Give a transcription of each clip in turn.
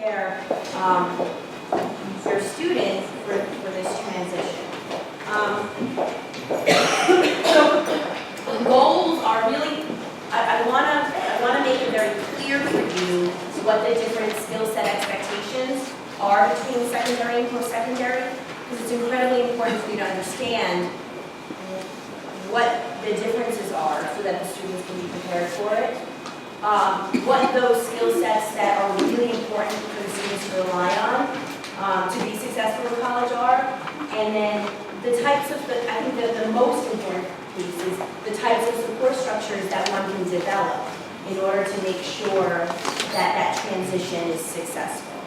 prepare your students for this transition. So the goals are really, I want to make it very clear for you what the different skill set expectations are between secondary and post-secondary, because it's incredibly important for you to understand what the differences are so that the students can be prepared for it. What those skill sets that are really important for the students to rely on to be successful in college are, and then the types of, I think the most important piece is the types of support structures that one can develop in order to make sure that that transition is successful.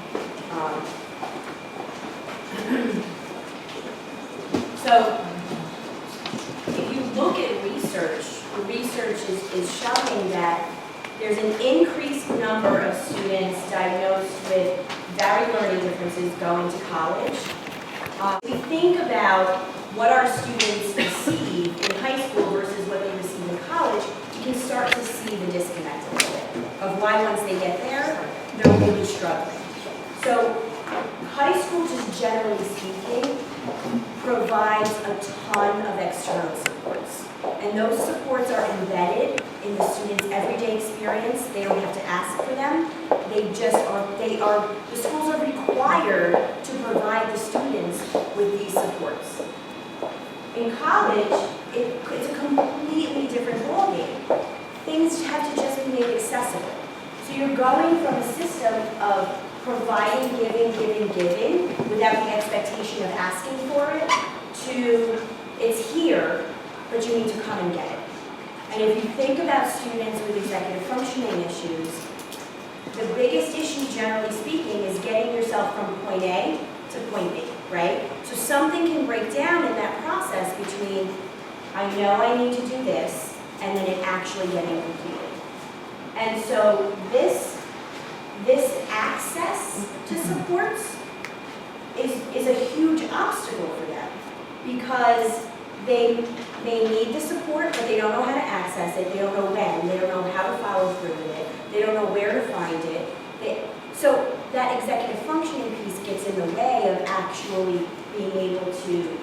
So, if you look at research, the research is showing that there's an increased number of students diagnosed with varied learning differences going to college. If we think about what our students receive in high school versus what they receive in college, you can start to see the disconnect a little bit of why once they get there, they're really struggling. So high school, just generally speaking, provides a ton of external supports. And those supports are embedded in the student's everyday experience. They don't have to ask for them. They just are, the schools are required to provide the students with these supports. In college, it's a completely different ballgame. Things have to just be made accessible. So you're going from a system of providing, giving, without the expectation of asking for it, to it's here, but you need to come and get it. And if you think about students with executive functioning issues, the biggest issue, generally speaking, is getting yourself from point A to point B, right? So something can break down in that process between, I know I need to do this, and then it actually getting completed. And so this access to supports is a huge obstacle for them, because they may need the support, but they don't know how to access it, they don't know when, they don't know how to follow through with it, they don't know where to find it. So that executive functioning piece gets in the way of actually being able to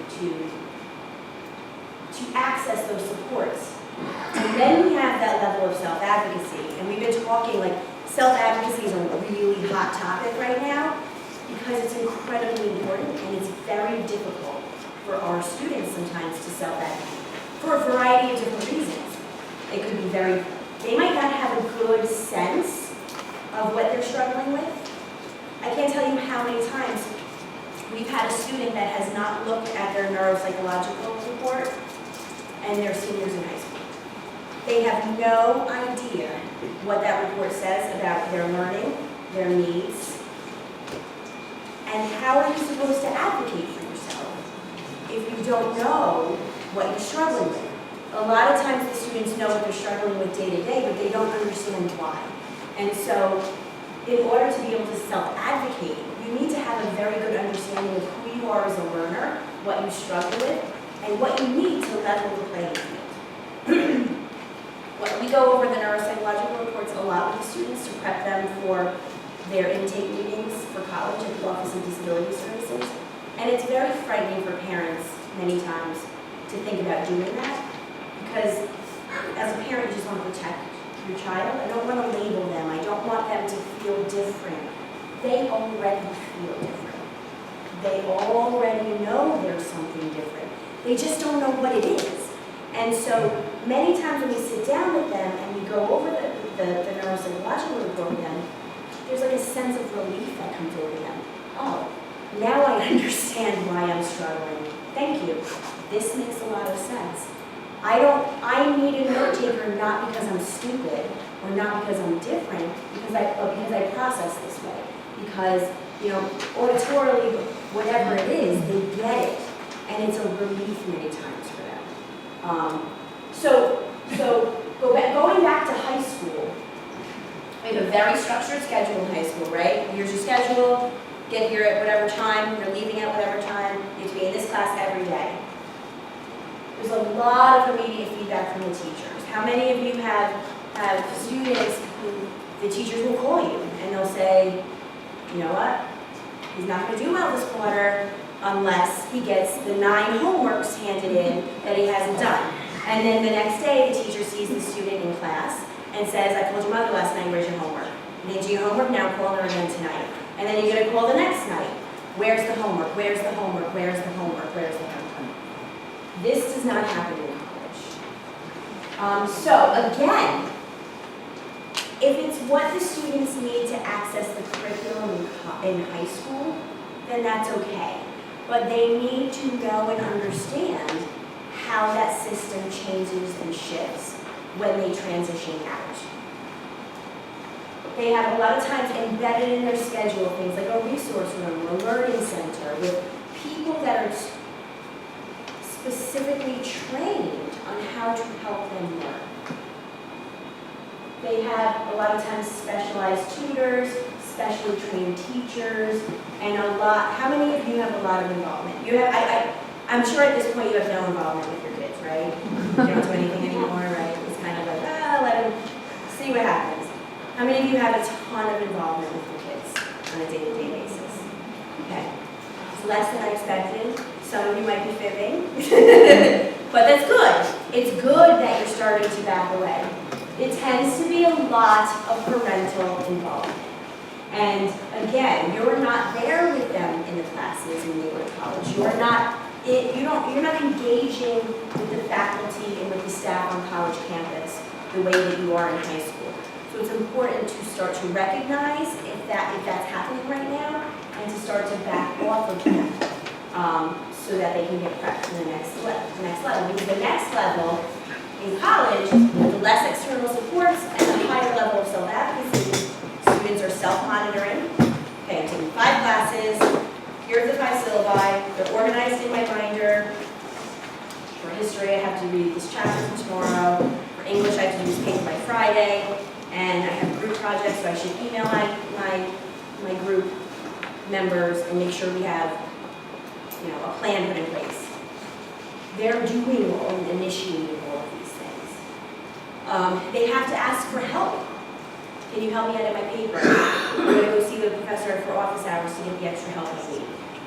access those supports. And then we have that level of self-advocacy, and we've been talking, like, self-advocacy is a really hot topic right now because it's incredibly important and it's very difficult for our students sometimes to self-advocate for a variety of different reasons. It could be they might not have a good sense of what they're struggling with. I can't tell you how many times we've had a student that has not looked at their neuropsychological report and they're seniors in high school. They have no idea what that report says about their learning, their needs, and how are you supposed to advocate for yourself if you don't know what you're struggling with. A lot of times the students know what they're struggling with day to day, but they don't understand why. And so in order to be able to self-advocate, you need to have a very good understanding of who you are as a learner, what you struggle with, and what you need to level the playing field. We go over the neuropsychological reports a lot with the students to prep them for their intake meetings for college at the Office of Disability Services. And it's very frightening for parents many times to think about doing that, because as a parent you just want to protect your child. I don't want to label them. I don't want them to feel different. They already feel different. They already know there's something different. They just don't know what it is. And so many times when we sit down with them and we go over the neuropsychological report with them, there's like a sense of relief that comes over them. Oh, now I understand why I'm struggling. Thank you. This makes a lot of sense. I need a note taker not because I'm stupid or not because I'm different, but because I process this way. Because, auditorily, whatever it is, they get it. And it's a relief many times for them. Going back to high school, we have a very structured schedule in high school, right? Here's your schedule, get here at whatever time, you're leaving at whatever time, you have to be in this class every day. There's a lot of immediate feedback from the teachers. How many of you have students who the teachers will call you and they'll say, you know what? He's not going to do well this quarter unless he gets the 9 homeworks handed in that he hasn't done. And then the next day, the teacher sees the student in class and says, I called your mother last night, where's your homework? You didn't do your homework, now I'm calling her again tonight. And then you're going to call the next night. Where's the homework? Where's the homework? Where's the homework? Where's the homework? This does not happen in college. So again, if it's what the students need to access the curriculum in high school, then that's okay. But they need to know and understand how that system changes and shifts when they transition out. They have a lot of times embedded in their schedule things like a resource room or a learning center with people that are specifically trained on how to help them learn. They have a lot of times specialized tutors, specially trained teachers, and how many of you have a lot of involvement? You have, I'm sure at this point you have no involvement with your kids, right? You don't do anything anymore, right? It's kind of like, let them see what happens. How many of you have a ton of involvement with your kids on a day-to-day basis? Okay. It's less than I expected. Some of you might be fibbing. But that's good. It's good that you're starting to back away. It tends to be a lot of parental involvement. And again, you're not there with them in the classes when they go to college. You're not engaging with the faculty and with the staff on college campus the way that you are in high school. So it's important to start to recognize if that's happening right now, and to start to back off of that, so that they can get prepped for the next level. Because the next level in college, with the less external supports and the higher level of self-advocacy, students are self-monitoring. Okay, I'm taking 5 classes. Here's the 5 syllabi. They're organized in my binder. For history, I have to read this chapter for tomorrow. For English, I have to do this paper by Friday. And I have group projects, so I should email my group members and make sure we have, a plan put in place. They're doing and initiating all of these things. They have to ask for help. Can you help me edit my paper? I'm going to go see the professor for office hours to get the extra help I need.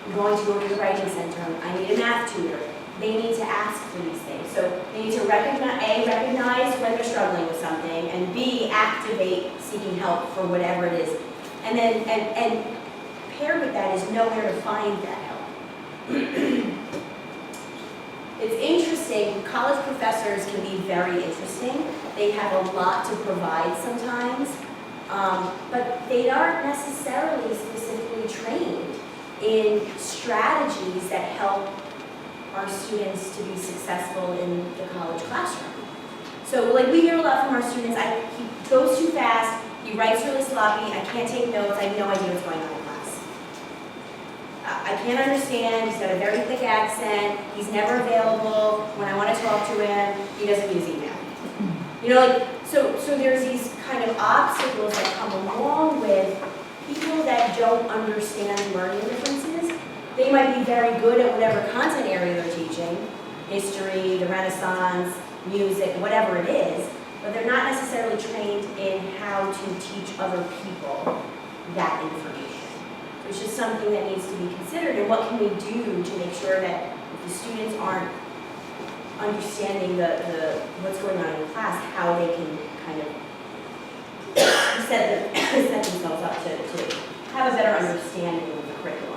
I'm going to go to the writing center. I need a math tutor. They need to ask for these things. So they need to recognize when they're struggling with something, and B, activate seeking help for whatever it is. And then, and paired with that is know where to find that help. It's interesting, college professors can be very interesting. They have a lot to provide sometimes, but they aren't necessarily specifically trained in strategies that help our students to be successful in the college classroom. So we hear a lot from our students, he goes too fast, he writes really sloppy, I can't take notes, I have no idea what's going on in class. I can't understand, he's got a very thick accent, he's never available, when I want to talk to him, he doesn't use email. So there's these kind of obstacles that come along with people that don't understand learning differences. They might be very good at whatever content area they're teaching, history, the Renaissance, music, whatever it is, but they're not necessarily trained in how to teach other people that information. So it's just something that needs to be considered, and what can we do to make sure that if the students aren't understanding what's going on in class, how they can kind of set themselves up to have a better understanding of the curriculum.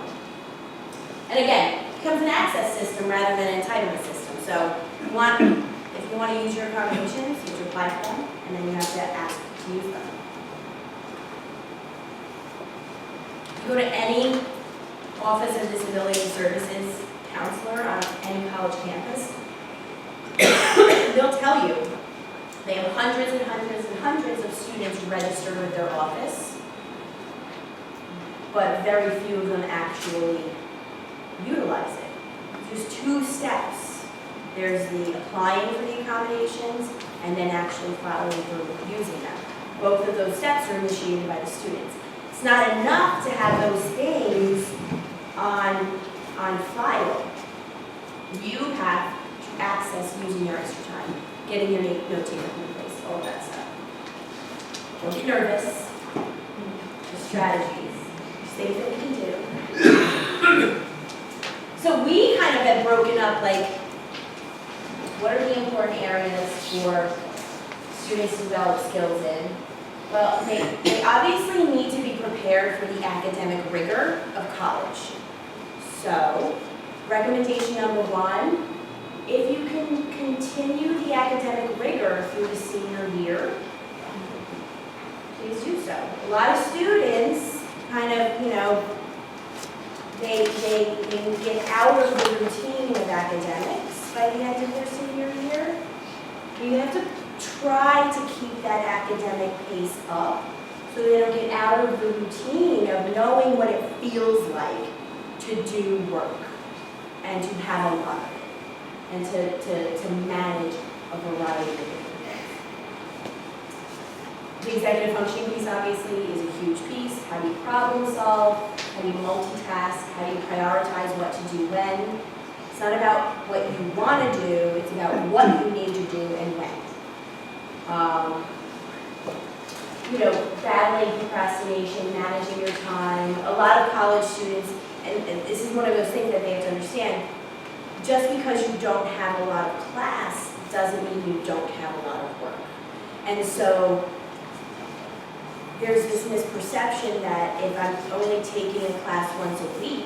And again, it becomes an access system rather than an entitlement system. So if you want to use your accommodations, you have to apply for them, and then you have to ask to use them. If you go to any Office of Disability Services counselor on any college campus, they'll tell you they have hundreds and hundreds and hundreds of students registered with their office, but very few of them actually utilize it. There's 2 steps. There's the applying for the accommodations and then actually following through with using them. Both of those steps are initiated by the students. It's not enough to have those things on file. You have to access using your extra time, getting your note-taking in place, all of that stuff. Don't get nervous. The strategies. things that we can do. So we kind of have broken up, like, what are the important areas for students to develop skills in? Well, they obviously need to be prepared for the academic rigor of college. So, recommendation number 1, if you can continue the academic rigor through the senior year, please do so. A lot of students kind of, they get out of the routine of academics by the end of their senior year. You have to try to keep that academic pace up so they don't get out of the routine of knowing what it feels like to do work and to have a lot of it and to manage a variety of different things. The executive functioning piece obviously is a huge piece. How do you problem solve? How do you multitask? How do you prioritize what to do when? It's not about what you want to do, it's about what you need to do and when. Battling procrastination, managing your time. A lot of college students, and this is one of those things that they have to understand, just because you don't have a lot of class doesn't mean you don't have a lot of work. And so there's this misperception that if I'm only taking a class once a week,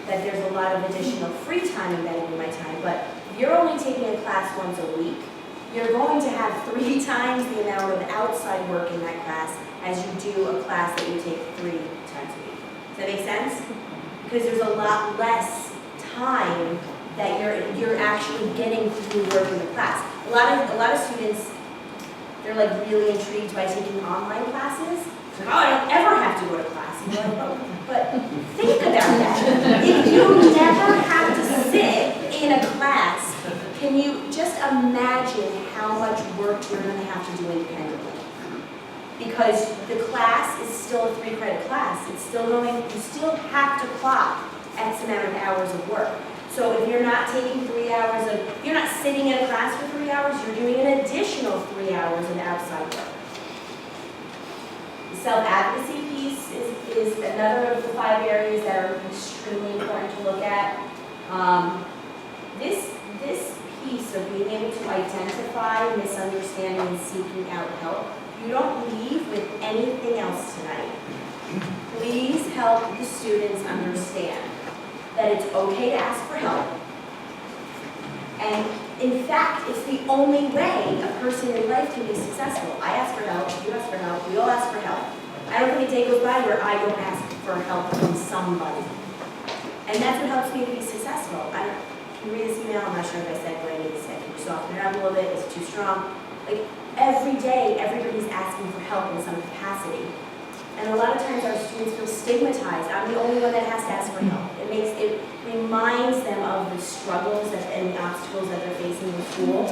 that there's a lot of additional free time embedded in my time. But if you're only taking a class once a week, you're going to have 3 times the amount of outside work in that class as you do a class that you take 3 times a week. Does that make sense? Because there's a lot less time that you're actually getting through work in the class. A lot of students, they're like really intrigued by taking online classes. It's like, oh, I don't ever have to go to class. And you're like, oh, but think about that. If you never have to sit in a class, can you just imagine how much work you're going to have to do independently? Because the class is still a 3-credit class. It's still you still have to clock X amount of hours of work. So if you're not taking 3 hours if you're not sitting in a class for 3 hours, you're doing an additional 3 hours of outside work. The self-advocacy piece is another of the 5 areas that are extremely important to look at. This piece of being able to identify misunderstanding and seeking out help, you don't leave with anything else tonight. Please help the students understand that it's okay to ask for help. And in fact, it's the only way a person in life can be successful. I ask for help, you ask for help, we all ask for help. I don't think a day goes by where I don't ask for help from somebody. And that's what helps me to be successful. Can you read this email? I'm not sure if I said what I need to say. Can you soften it up a little bit? Is it too strong? Like, every day, everybody's asking for help in some capacity. And a lot of times our students feel stigmatized. I'm the only one that has to ask for help. It reminds them of the struggles and the obstacles that they're facing in school.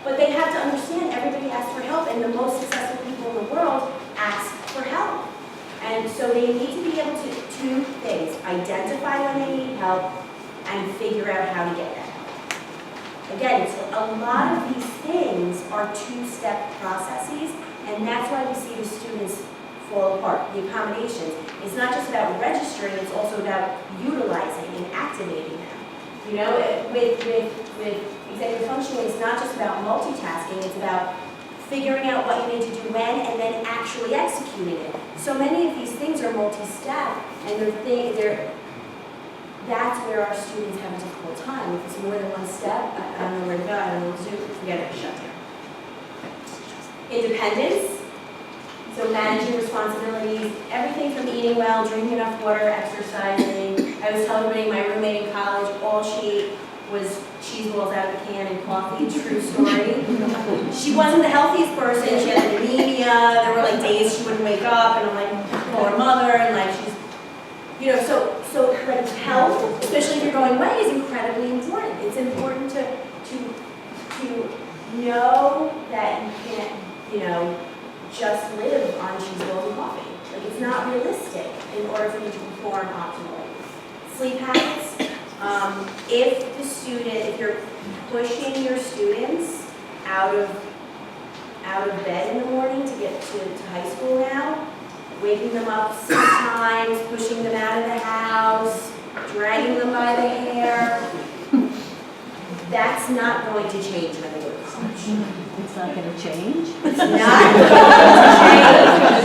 But they have to understand everybody asks for help, and the most successful people in the world ask for help. And so they need to be able to do 2 things: identify when they need help and figure out how to get that help. Again, so a lot of these things are 2-step processes, and that's why we see the students fall apart. The accommodations, it's not just about registering, it's also about utilizing and activating them. With executive functioning, it's not just about multitasking, it's about figuring out what you need to do when and then actually executing it. So many of these things are multi-step, and that's where our students have a difficult time. If it's more than 1 step, I don't know where to go, I don't know what to do, forget it, shut down. Independence. So managing responsibilities, everything from eating well, drinking enough water, exercising. I was telling everybody, my roommate in college, all she ate was cheese balls out of a can and coffee. True story. She wasn't the healthiest person. She had anemia. There were like days she wouldn't wake up, and I'm like, call her mother, and like she's, so like health, especially if you're going away, is incredibly important. It's important to know that you can't, just live on cheese balls and coffee. Like, it's not realistic in order for you to perform optimally. Sleep habits. If you're pushing your students out of bed in the morning to get to high school now, waking them up 6 times, pushing them out of the house, dragging them by the hair. That's not going to change when they go to college. It's not going to change? It's not going to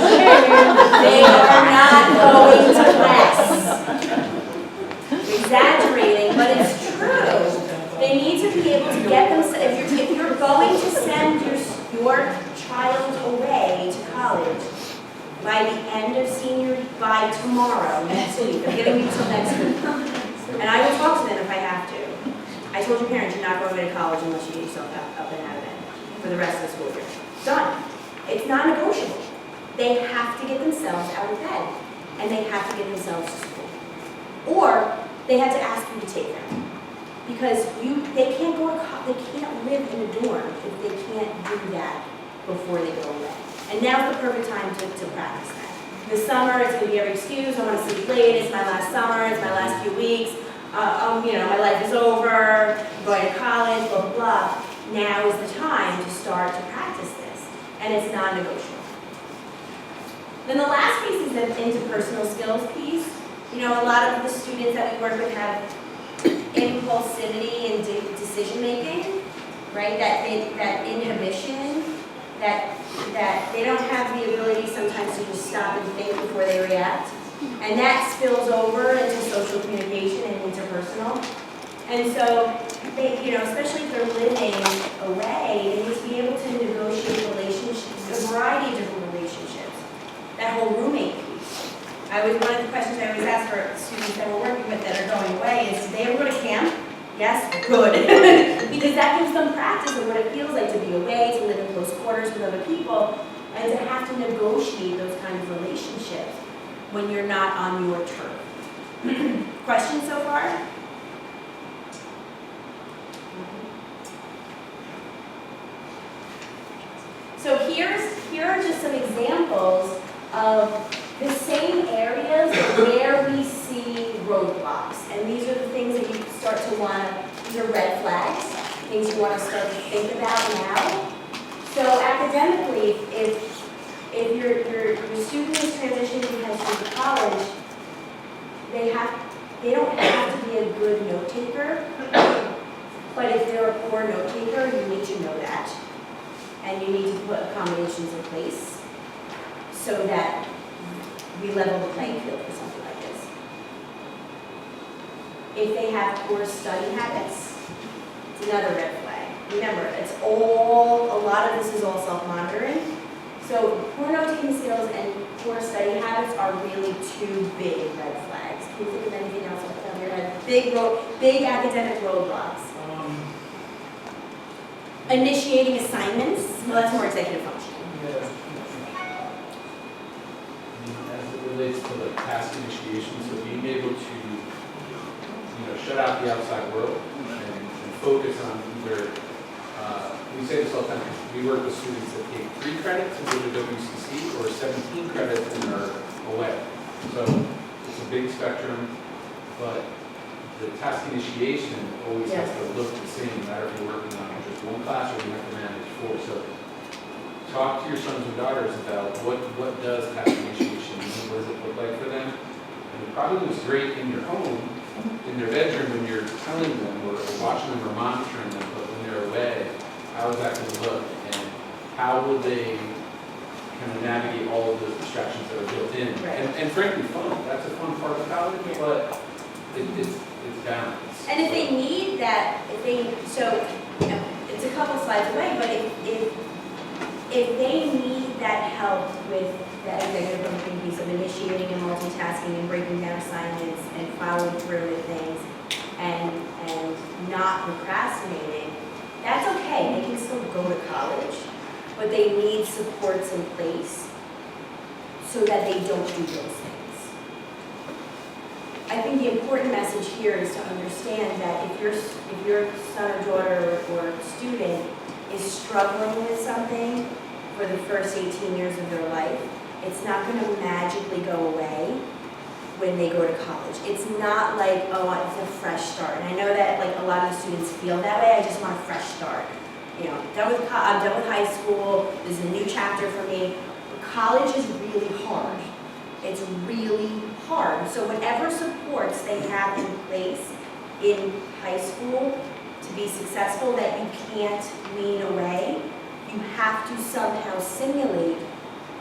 change. They are not going to class. Exaggerating, but it's true. They need to be able to get them, if you're going to send your child away to college by the end of by tomorrow, next week, I'm giving you till next week. And I will talk to them if I have to. I told your parents you're not going away to college unless you get yourself up and out of bed for the rest of the school year. Done. It's non-negotiable. They have to get themselves out of bed, and they have to get themselves to school. Or they have to ask you to take them. Because they can't live in a dorm if they can't do that before they go away. And now's the perfect time to practice that. The summer, it's going to be every excuse. I want to sleep late. It's my last summer. It's my last few weeks. My life is over. I'm going to college. Blah blah blah. Now is the time to start to practice this, and it's non-negotiable. Then the last piece is the interpersonal skills piece. A lot of the students that we work with have impulsivity and decision making, right? That inhibition, that they don't have the ability sometimes to just stop and think before they react, and that spills over into social communication and interpersonal. And so they, especially if they're living away, they need to be able to negotiate relationships, a variety of different relationships. That whole roommate piece. One of the questions I always ask for students that we're working with that are going away is, did they ever go to camp? Yes? Good. Because that gives them practice of what it feels like to be away, to live in close quarters with other people, and to have to negotiate those kinds of relationships when you're not on your turf. Questions so far? So here are just some examples of the same areas where we see roadblocks. And these are the things that you start to these are red flags, things you want to start to think about now. So academically, if your student is transitioning from high school to college, they don't have to be a good note taker, but if they're a poor note taker, you need to know that. And you need to put accommodations in place so that we level the playing field for something like this. If they have poor study habits, it's another red flag. Remember, a lot of this is all self-monitoring. So poor note-taking skills and poor study habits are really 2 big red flags. Can you think of anything else off the top of your head? Big academic roadblocks. Initiating assignments, well, that's more executive functioning. Yeah. As it relates to the task initiation, so being able to, shut out the outside world and focus on either, we say this all the time, we work with students that take 3 credits and go to WCC or 17 credits and are away. So it's a big spectrum, but the task initiation always has to look the same, no matter if you're working on just one class or you have to manage 4. So talk to your sons and daughters about what does task initiation mean, what does it look like for them. And it probably was great in your home, in their bedroom when you're telling them or watching them or monitoring them, but when they're away, how is that going to look? And how will they kind of navigate all of those distractions that are built in? Right. And frankly, fun. That's a fun part of college, but it's balance. And if they need that, it's a couple slides away, but if they need that help with that executive functioning piece of initiating and multitasking and breaking down assignments and following through with things and not procrastinating, that's okay. They can still go to college, but they need supports in place so that they don't do those things. I think the important message here is to understand that if your son or daughter or student is struggling with something for the first 18 years of their life, it's not going to magically go away when they go to college. It's not like, oh, it's a fresh start. And I know that a lot of the students feel that way. I just want a fresh start. I'm done with high school. This is a new chapter for me. But college is really hard. It's really hard. So whatever supports they have in place in high school to be successful that you can't wean away, you have to somehow simulate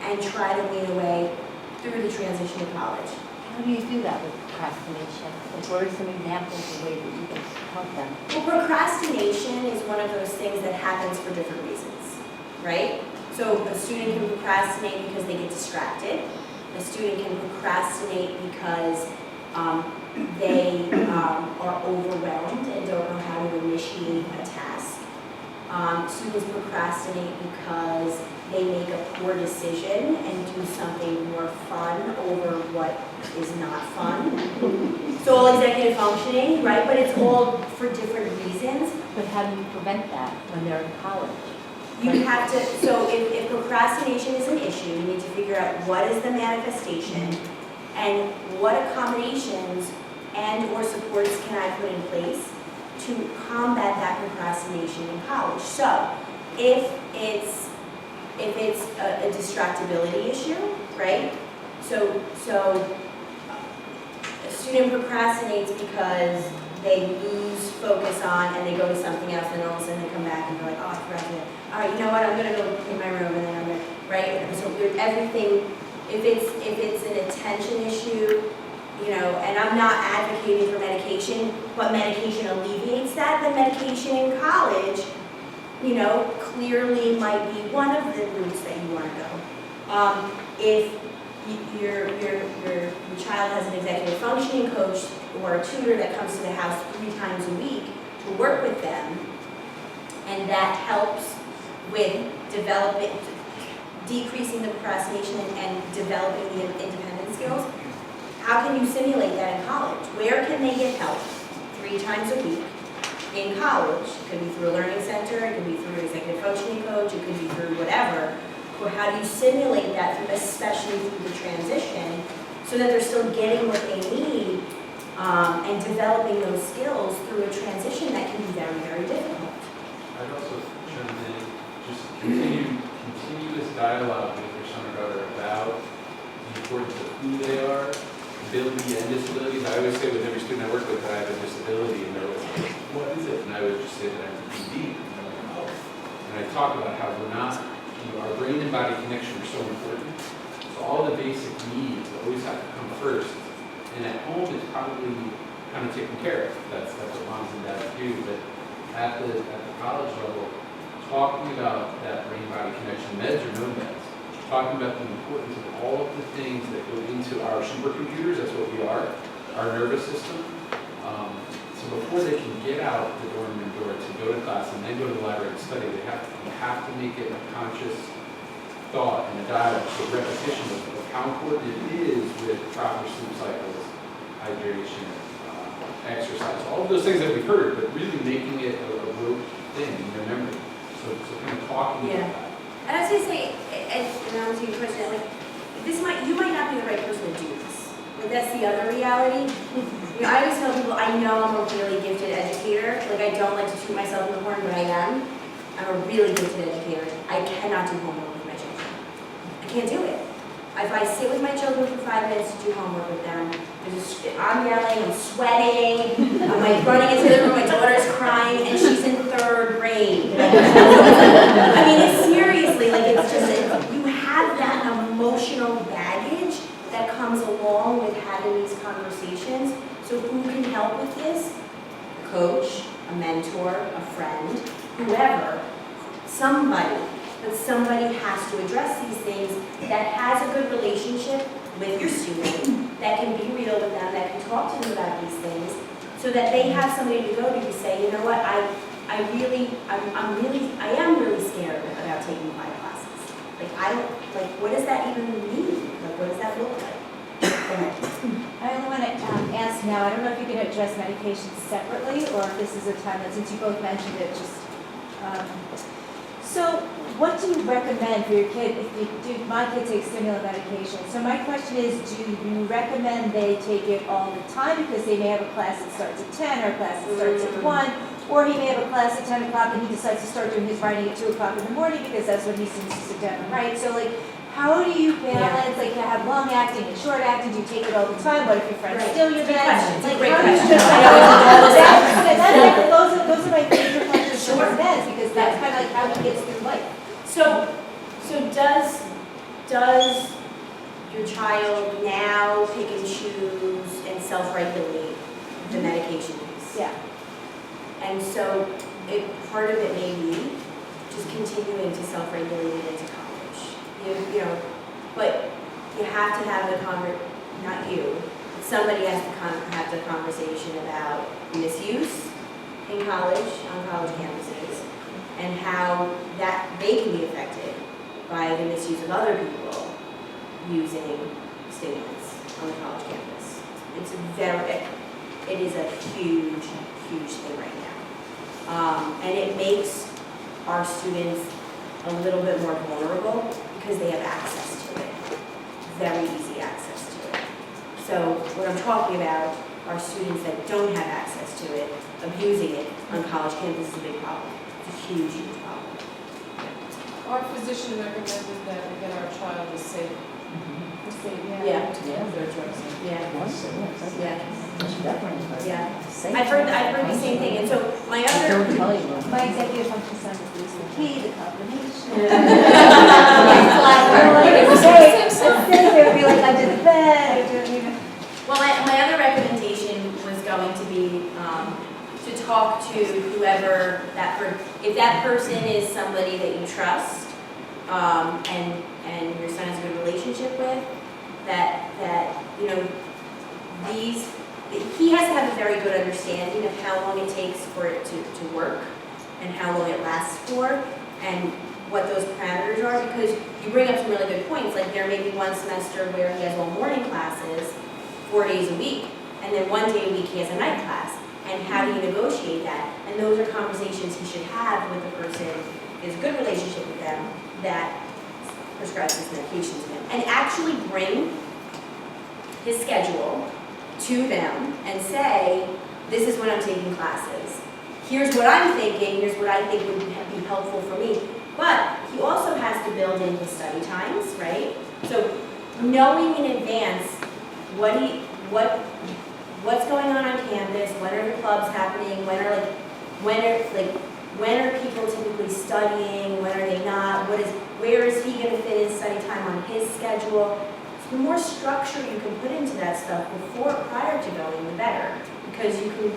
and try to wean away through the transition to college. How do you do that with procrastination? Like, what are some examples of ways that you can help them? Well, procrastination is one of those things that happens for different reasons, right? So a student can procrastinate because they get distracted. A student can procrastinate because they are overwhelmed and don't know how to initiate a task. Students procrastinate because they make a poor decision and do something more fun over what is not fun. So all executive functioning, right? But it's all for different reasons. But how do you prevent that when they're in college? You have to, so if procrastination is an issue, you need to figure out what is the manifestation and what accommodations and or supports can I put in place to combat that procrastination in college. So if it's a distractibility issue, right? So a student procrastinates because they lose focus on and they go to something else and all of a sudden they come back and they're like, oh, I forgot to, all right, you know what, I'm gonna go in my room and then I'm gonna, right? So everything, if it's an attention issue, you know, and I'm not advocating for medication, but medication alleviates that, then medication in college, you know, clearly might be one of the routes that you want to go. If your child has an executive functioning coach or a tutor that comes to the house 3 times a week to work with them, and that helps with developing, decreasing the procrastination and developing the independent skills, how can you simulate that in college? Where can they get help 3 times a week? In college, it could be through a learning center, it could be through an executive functioning coach, it could be through whatever. Or how do you simulate that, especially through the transition, so that they're still getting what they need and developing those skills through a transition that can be very, very difficult. I'd also chime in, just continuous dialogue with your son or daughter about the importance of who they are, ability and disabilities. I always say with every student I work with that I have a disability, and they're like, what is it? And I would just say that I'm ED. And they're like, oh. And I talk about how we're not, our brain and body connection are so important. So all the basic needs always have to come first. And at home it's probably kind of taken care of. That's what moms and dads do. But at the college level, talking about that brain-body connection, meds or no meds, talking about the importance of all of the things that go into our supercomputers, that's what we are, our nervous system. So before they can get out the dorm room door to go to class and then go to the library and study, you have to make it a conscious thought and a dialogue, so repetition of how important it is with proper sleep cycles, hydration, exercise, all of those things that we've heard, but really making it a rote thing in your memory. So kind of talking about that. And I was going to say, and I was going to question, like, you might not be the right person to do this. Like, that's the other reality. You know, I always tell people, I know I'm a really gifted educator. Like, I don't like to toot myself in the horn, but I am. I'm a really gifted educator. I cannot do homework with my children. I can't do it. If I sit with my children for 5 minutes to do homework with them, I'm yelling, I'm sweating, I'm like running into the room, my daughter's crying, and she's in 3rd grade. I mean, it's seriously, like, it's just, you have that emotional baggage that comes along with having these conversations. So who can help with this? A coach, a mentor, a friend, whoever, somebody. But somebody has to address these things that has a good relationship with your student, that can be real with them, that can talk to them about these things, so that they have somebody to go to say, you know what, I am really scared about taking 5 classes. Like, what does that even mean? Like, what does that look like? I only want to ask now, I don't know if you can address medication separately, or if this is a time that, since you both mentioned it, just, so what do you recommend for your kid if my kid takes stimulant medication? So my question is, do you recommend they take it all the time because they may have a class that starts at 10 or a class that starts at 1, or he may have a class at 10 o'clock and he decides to start doing his writing at 2 o'clock in the morning because that's when he seems to sit down and write. So like, how do you balance, like, you have long acting and short acting, do you take it all the time? What if your friends Right. steal your Good meds? question. It's a Like, great how do you question. just, I know it's all the stuff. those are my favorite questions for Sure. meds, because that's kind of like how he gets through life. So does your child now pick and choose and self-regulate the medication use? Yeah. And so part of it may be just continuing to self-regulate it into college. You know, but you have to have not you, but somebody has to have the conversation about misuse in college, on college campuses, and how that they can be affected by the misuse of other people using stimulants on the college campus. It is a huge, huge thing right now. And it makes our students a little bit more vulnerable because they have access to it, very easy access to it. So what I'm talking about are students that don't have access to it, abusing it on college campus is a big problem. It's a huge, huge problem. Our physician recommended that we get our child a safe. Yeah. Their drugs. Yeah. Yeah. Definitely. Yeah. I've heard the same thing, and so my other. Don't tell you. My executive function center is the key, the combination. It would be like under the bed. Well, my other recommendation was going to be to talk to whoever if that person is somebody that you trust and your son has a good relationship with, that you know he has to have a very good understanding of how long it takes for it to work and how long it lasts for and what those parameters are, because you bring up some really good points. Like there may be one semester where he has all morning classes 4 days a week, and then 1 day a week he has a night class. And how do you negotiate that? And those are conversations he should have with the person who has a good relationship with them that prescribes his medication to him. And actually bring his schedule to them and say, this is when I'm taking classes. Here's what I'm thinking, here's what I think would be helpful for me. But he also has to build in his study times, right? So knowing in advance what's going on campus, when are the clubs happening, when are people typically studying, when are they not, where is he going to fit his study time on his schedule. So the more structure you can put into that stuff prior to going, the better, because you can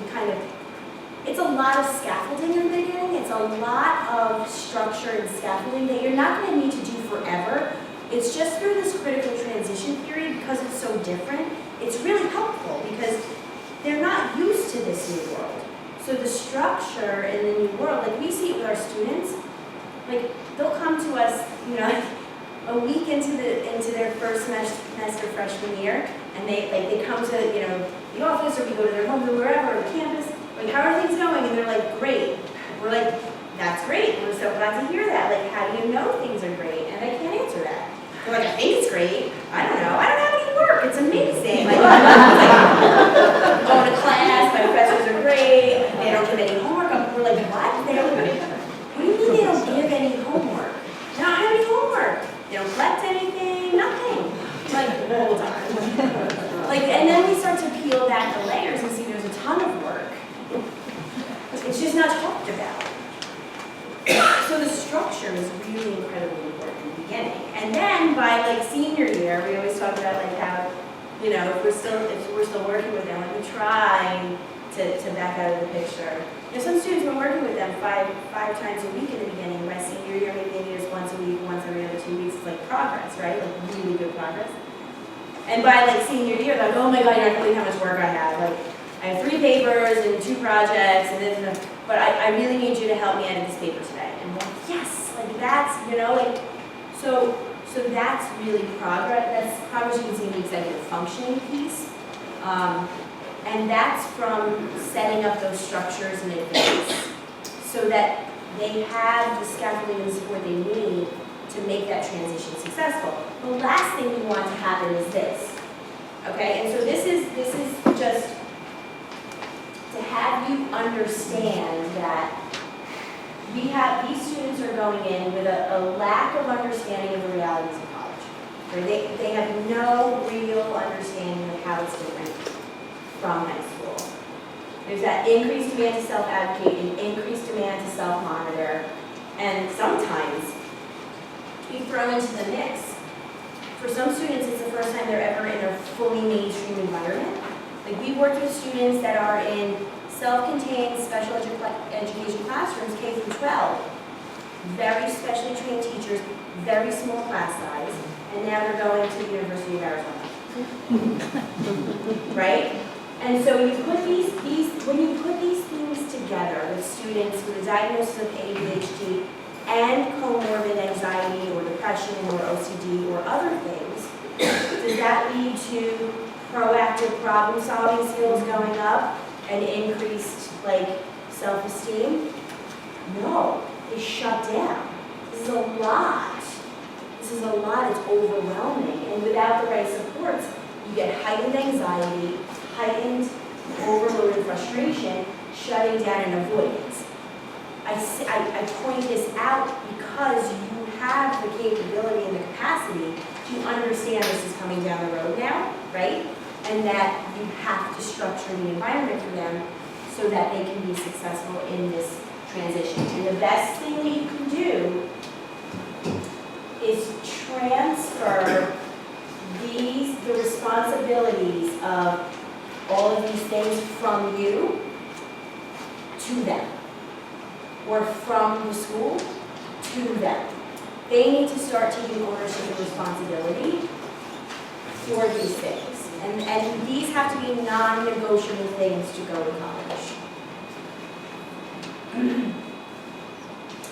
it's a lot of scaffolding in the beginning, it's a lot of structure and scaffolding that you're not going to need to do forever. It's just through this critical transition period, because it's so different, it's really helpful because they're not used to this new world. So the structure in the new world, like we see it with our students, like they'll come to us, you know, a week into their first semester freshman year, and they come to, you know, the office, or we go to their home or wherever, or the campus, like, how are things going? And they're like, great. We're like, that's great. We're so glad to hear that. Like, how do you know things are great? And they can't answer that. They're like, I think it's great. I don't know. I don't have any work. It's amazing. Like, going to class, my professors are great. They don't give any homework. We're like, what? What do you mean they don't give any homework? They don't have any homework. They don't collect anything, nothing. Like, hold on. Like, and then we start to peel back the layers and see there's a ton of work. It's just not talked about. So the structure is really incredibly important in the beginning. And then by like senior year, we always talk about like how, you know, if we're still working with them, like we try to back out of the picture. You know, some students we're working with them five times a week in the beginning. By senior year, maybe just once a week, once every other 2 weeks. It's like progress, right? Like really good progress. And by like senior year, they're like, oh my God, you're not believing how much work I have. Like, I have 3 papers and 2 projects and this and that, but I really need you to help me edit this paper today. And we're like, yes, like that's, you know, like, so that's really progress. That's progress you can see in the executive functioning piece. And that's from setting up those structures in advance so that they have the scaffolding and support they need to make that transition successful. The last thing we want to happen is this, okay? And so this is just to have you understand that these students are going in with a lack of understanding of the realities of college. They have no real understanding of how it's different from high school. There's that increased demand to self-advocate and increased demand to self-monitor. And sometimes we throw into the mix. For some students, it's the first time they're ever in a fully mainstream environment. Like, we work with students that are in self-contained special education classrooms, K through 12. Very specially trained teachers, very small class size, and now they're going to the University of Arizona. Right? And so you put when you put these things together with students with a diagnosis of ADHD and comorbid anxiety or depression or OCD or other things, does that lead to proactive problem-solving skills going up and increased, like, self-esteem? No, they shut down. This is a lot. This is a lot, it's overwhelming. And without the right supports, you get heightened anxiety, heightened overloaded frustration, shutting down and avoidance. I point this out because you have the capability and the capacity to understand this is coming down the road now, right? And that you have to structure the environment for them so that they can be successful in this transition. And the best thing that you can do is transfer the responsibilities of all of these things from you to them, or from the school to them. They need to start taking ownership and responsibility for these things. And these have to be non-negotiable things to go to college.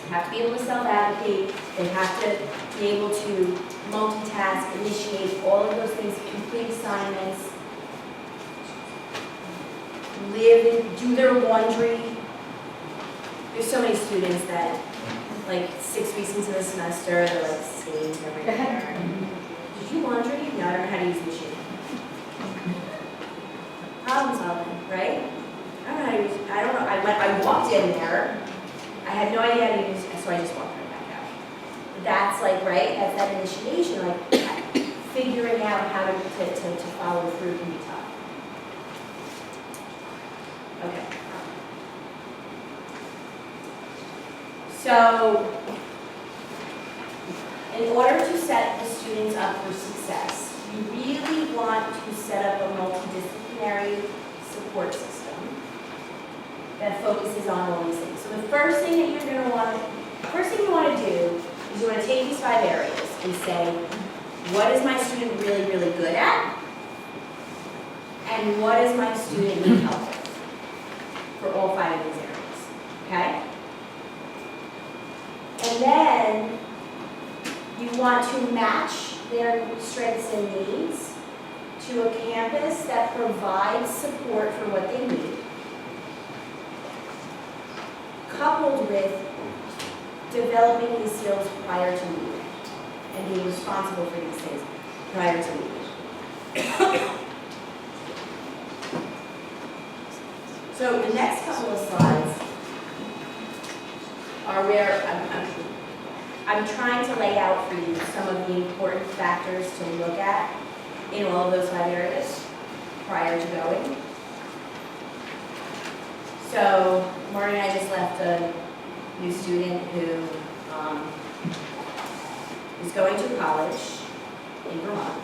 They have to be able to self-advocate. They have to be able to multitask, initiate all of those things, complete assignments, live and do their laundry. There's so many students that, like, 6 weeks into the semester, they're like stains everywhere. Did you do laundry? No, I don't know how to use the machine. Problem solving, right? I don't know how to use, I don't know, I walked in there, I had no idea how to use it, so I just walked right back out. That's like, right, that's that initiation, like figuring out how to follow through can be tough. Okay. So, in order to set the students up for success, you really want to set up a multidisciplinary support system that focuses on all these things. So the first thing that you want to do is you want to take these 5 areas and say, what is my student really, really good at? And what does my student need help with? For all 5 of these areas, okay? And then you want to match their strengths and needs to a campus that provides support for what they need, coupled with developing these skills prior to leaving and being responsible for these things prior to leaving. So the next couple of slides are where I'm trying to lay out for you some of the important factors to look at in all of those 5 areas prior to going. So Marty and I just left a new student who is going to college in Vermont,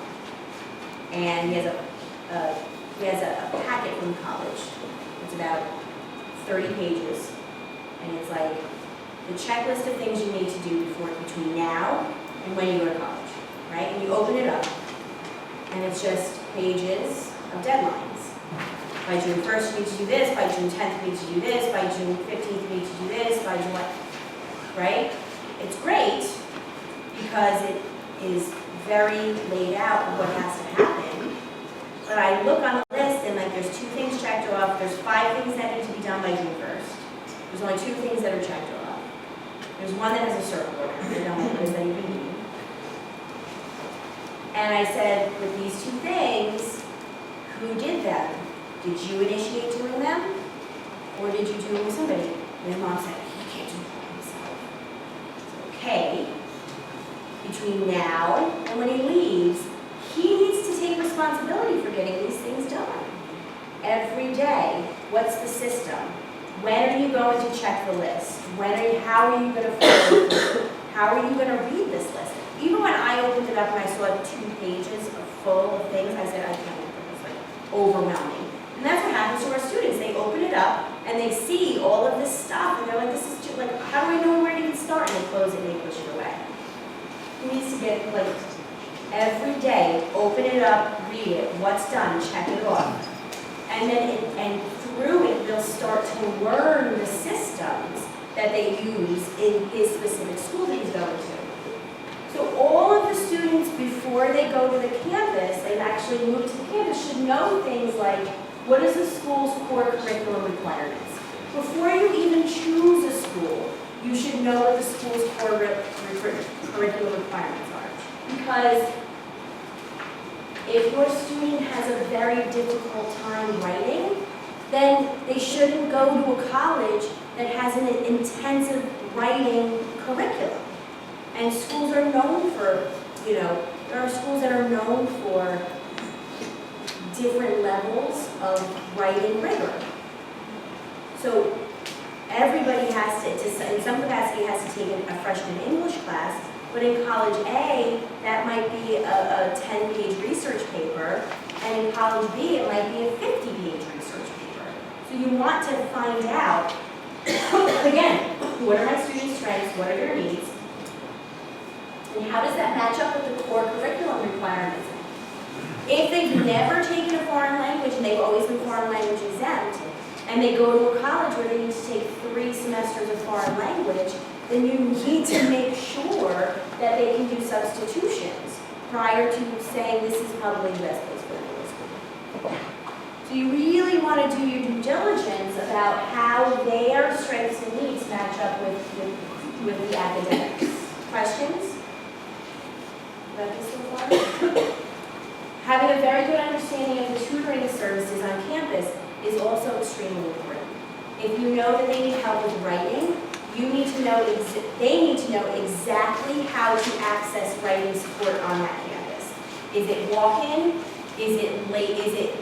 and he has a packet from college. It's about 30 pages, and it's like the checklist of things you need to do between now and when you go to college, right? And you open it up, and it's just pages of deadlines. By June 1st, you need to do this. By June 10th, you need to do this. By June 15th, you need to do this. By June what? Right? It's great because it is very laid out what has to happen. But I look on the list and like there's 2 things checked off. There's 5 things that need to be done by June 1st. There's only 2 things that are checked off. There's one that has a circle around it. I don't know what it is that you mean. And I said, with these 2 things, who did them? Did you initiate doing them? Or did you do them with somebody? And his mom said, he can't do it by himself. So, okay, between now and when he leaves, When are you going to check the list? How are you going to follow through? How are you going to read this list? Even when I opened it up and I saw 2 pages full of things, I said, I can't look at this, like overwhelming. And that's what happens to our students. They open it up and they see all of this stuff and they're like, this is just like, how do I know where to even start? And they close it and they push it away. It needs to get like every day, open it up, read it, what's done, check it off. And then and through it, they'll start to learn the systems that they use in his specific school that he's going to. So all of the students, before they go to the campus and actually move to the campus, should know things like, what is the school's core curriculum requirements? Before you even choose a school, you should know what the school's core curriculum requirements are. Because if your student has a very difficult time writing, then they shouldn't go to a college that has an intensive writing curriculum. And schools are known for, there are schools that are known for different levels of writing rigor. So everybody has to, in some capacity, has to take a freshman English class, but in college A, that might be a 10-page research paper, and in college B, it might be a 50-page research paper. So you want to find out, again, what are my students' strengths, what are their needs, and how does that match up with the core curriculum requirements? If they've never taken a foreign language and they've always been foreign language exempt, and they go to a college where they need to take 3 semesters of foreign language, then you need to make sure that they can do substitutions prior to saying this is probably the best place for them to go. So you really want to do your due diligence about how their strengths and needs match up with the academics. Questions? About this so far? Having a very good understanding of the tutoring services on campus is also extremely important. If you know that they need help with writing, you need to know, they need to know exactly how to access writing support on that campus. Is it walk-in? Is it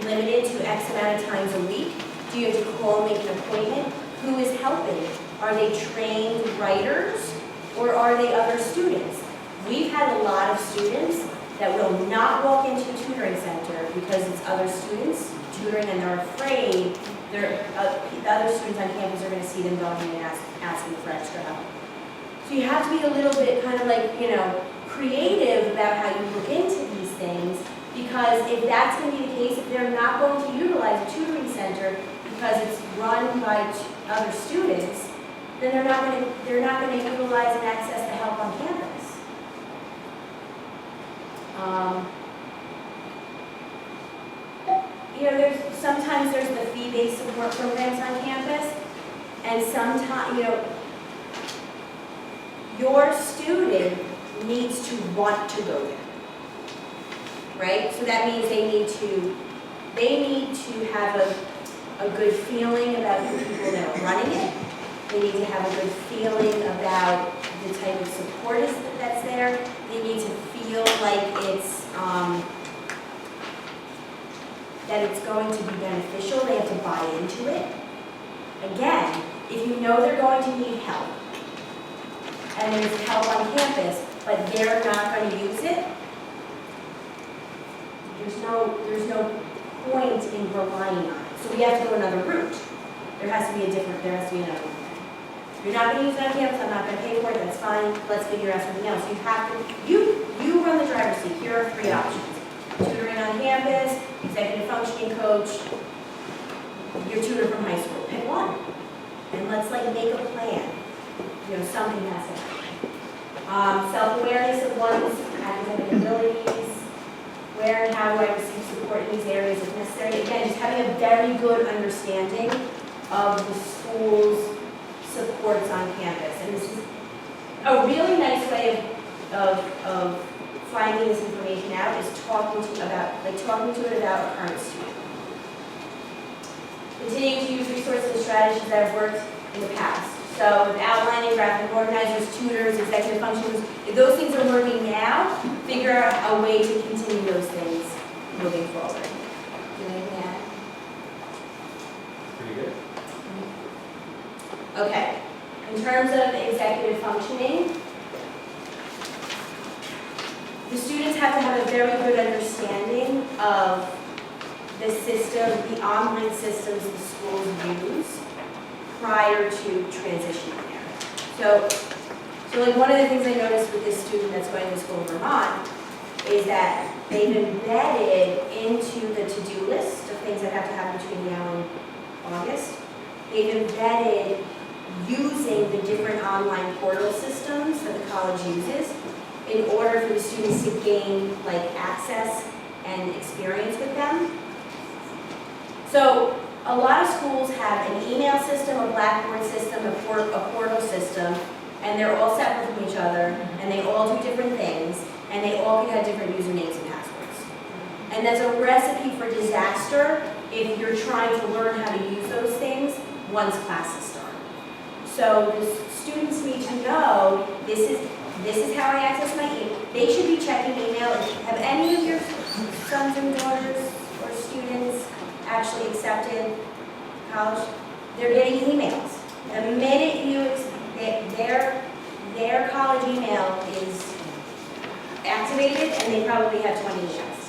limited to X amount of times a week? Do you have to call and make an appointment? Who is helping? Are they trained writers or are they other students? We've had a lot of students that will not walk into a tutoring center because it's other students tutoring and they're afraid the other students on campus are going to see them going in and asking for extra help. So you have to be a little bit kind of like, creative about how you look into these things, because if that's going to be the case, if they're not going to utilize a tutoring center because it's run by other students, then they're not going to utilize and access the help on campus. Sometimes there's the fee-based support programs on campus, and sometimes, your student needs to want to go there, right? So that means they need to have a good feeling about the people that are running it. They need to have a good feeling about the type of support that's there. They need to feel like that it's going to be beneficial. They have to buy into it. Again, if you know they're going to need help, and there's help on campus, but they're not going to use it, there's no point in relying on it. So we have to go another route. There has to be another route. If you're not going to use it on campus, I'm not going to pay for it, that's fine. Let's figure out something else. You run the driver's seat. Here are 3 options. Tutoring on campus, executive functioning coach, your tutor from high school. Pick one. And let's make a plan. Something has to happen. Self-awareness of one's academic abilities. Where and how do I receive support in these areas if necessary? Again, just having a very good understanding of the school's supports on campus. And this is a really nice way of finding this information out is talking to it about a current student. Continuing to use resources and strategies that have worked in the past. So with outlining, graphic organizers, tutors, executive functions, if those things are working now, figure out a way to continue those things moving forward. Do you have anything to add? Pretty good. Okay, in terms of executive functioning, the students have to have a very good understanding of the system, the online systems the schools use prior to transitioning there. So like one of the things I noticed with this student that's going to school in Vermont is that they've embedded into the to-do list of things that have to happen between now and August. They've embedded using the different online portal systems that the college uses in order for the students to gain like access and experience with them. So a lot of schools have an email system, a Blackboard system, a portal system, and they're all separate from each other, and they all do different things, and they all can have different usernames and passwords. And that's a recipe for disaster if you're trying to learn how to use those things once classes start. So the students need to know this is how I access my email. They should be checking email. Have any of your sons and daughters or students actually accepted college? They're getting emails. The minute their college email is activated, and they probably have 20 emails.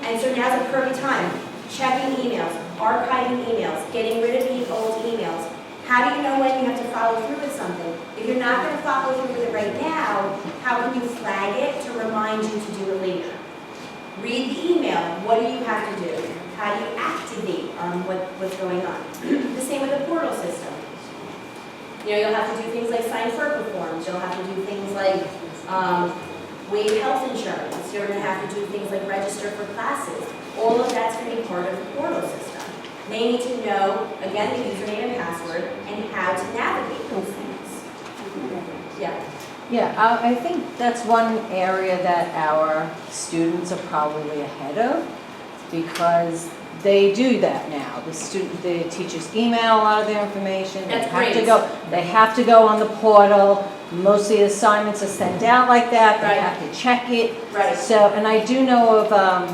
And so now's a perfect time. Checking emails, archiving emails, getting rid of the old emails. How do you know when you have to follow through with something? If you're not going to follow through with it right now, how can you flag it to remind you to do it later? Read the email. What do you have to do? How do you activate what's going on? The same with the portal system. You know, you'll have to do things like sign FERPA forms. You'll have to do things like waive health insurance. You're going to have to do things like register for classes. All of that's going to be part of the portal system. They need to know, again, the username and password and how to navigate those things. Yeah. Yeah, I think that's one area that our students are probably ahead of, because they do that now. The teachers email a lot of their information. That's They have to go on the portal. Most of the assignments are sent out like that. They Right. have to check it. Right. So, and I do know of a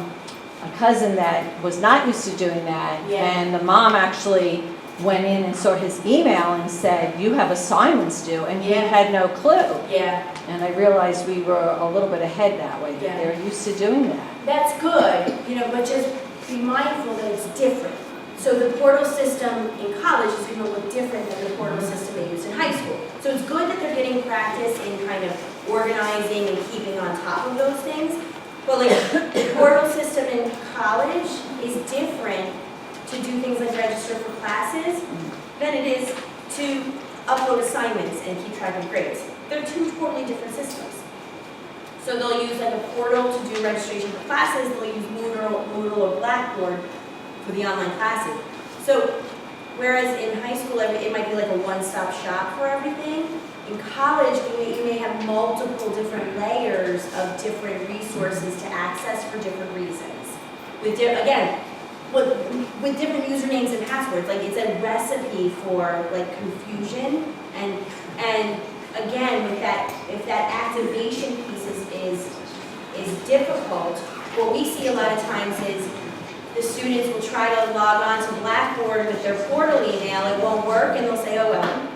cousin that was not used to doing that, Yeah. and the mom actually went in and saw his email and said, "You have assignments due," and he Yeah. had no clue. Yeah. And I realized we were a little bit ahead that way, that Yeah. they're used to doing that. That's good, but just be mindful that it's different. So the portal system in college is going to look different than the portal system they use in high school. So it's good that they're getting practice in kind of organizing and keeping on top of those things. But like the portal system in college is different to do things like register for classes than it is to upload assignments and keep track of grades. They're two totally different systems. So they'll use like a portal to do registration for classes, they'll use Moodle or Blackboard for the online classes. So whereas in high school it might be like a one-stop shop for everything, in college you may have multiple different layers of different resources to access for different reasons. With different usernames and passwords, like it's a recipe for like confusion and again, if that activation piece is difficult, what we see a lot of times is the students will try to log on to Blackboard with their portal email, it won't work, and they'll say, oh well.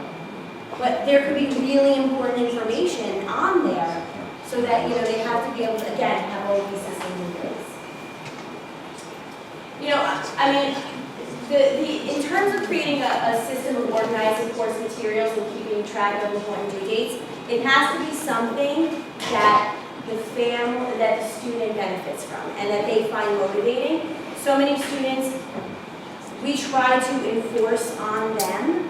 But there could be really important information on there so that, they have to be able to, again, have all these systems in place. In terms of creating a system of organizing course materials and keeping track of important due dates, it has to be something that the student benefits from and that they find motivating. So many students, we try to enforce on them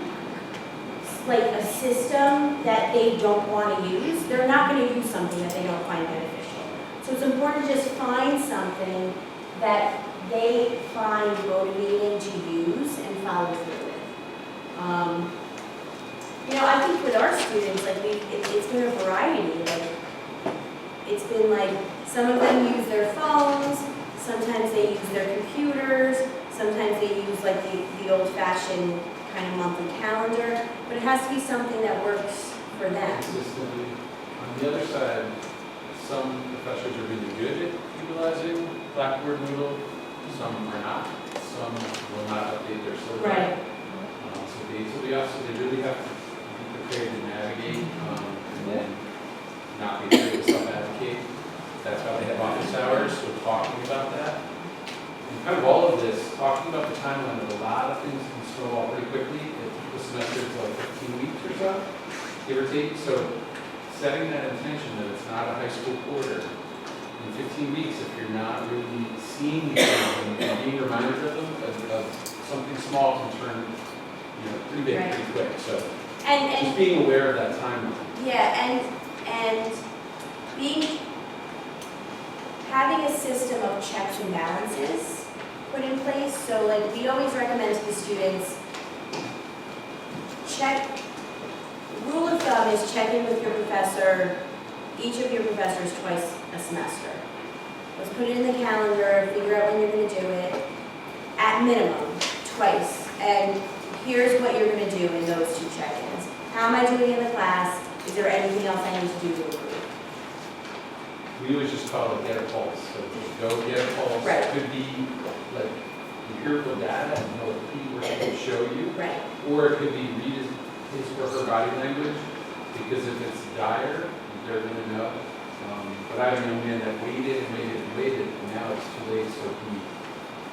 like a system that they don't want to use. They're not going to use something that they don't find beneficial. So it's important to just find something that they find motivating to use and follow through with. I think with our students, it's been a variety. It's been like some of them use their phones, sometimes they use their computers, sometimes they use like the old-fashioned kind of monthly calendar, but it has to be something that works for them. Consistently. On the other side, some professors are really good at utilizing Blackboard Moodle, some are not. Some will not update their syllabus. Right. So days will be off, so they really have to be prepared to navigate, and then not be afraid to self-advocate. That's why they have office hours, so talking about that. And kind of all of this, talking about the timeline of a lot of things can snowball pretty quickly. The semester is like 15 weeks or so, give or take. So setting that intention that it's not a high school quarter, in 15 weeks, if you're not really seeing these things and being reminded of them, of something small can turn, pretty big, Right. pretty quick. So And just being aware of that timeline. yeah, and having a system of checks and balances put in place. So like we always recommend to the students, rule of thumb is check in with your professor, each of your professors twice a semester. Let's put it in the calendar, figure out when you're going to do it, at minimum, twice. And here's what you're going to do in those two check-ins. How am I doing in the class? Is there anything else I need to do to improve? We always just call it get a pulse. So go get a pulse. Right. It could be like empirical data and what the keywords will show you. Right. Or it could be read his or her body language, because if it's dire, they're going to know. But I have a young man that waited and waited, and now it's too late, so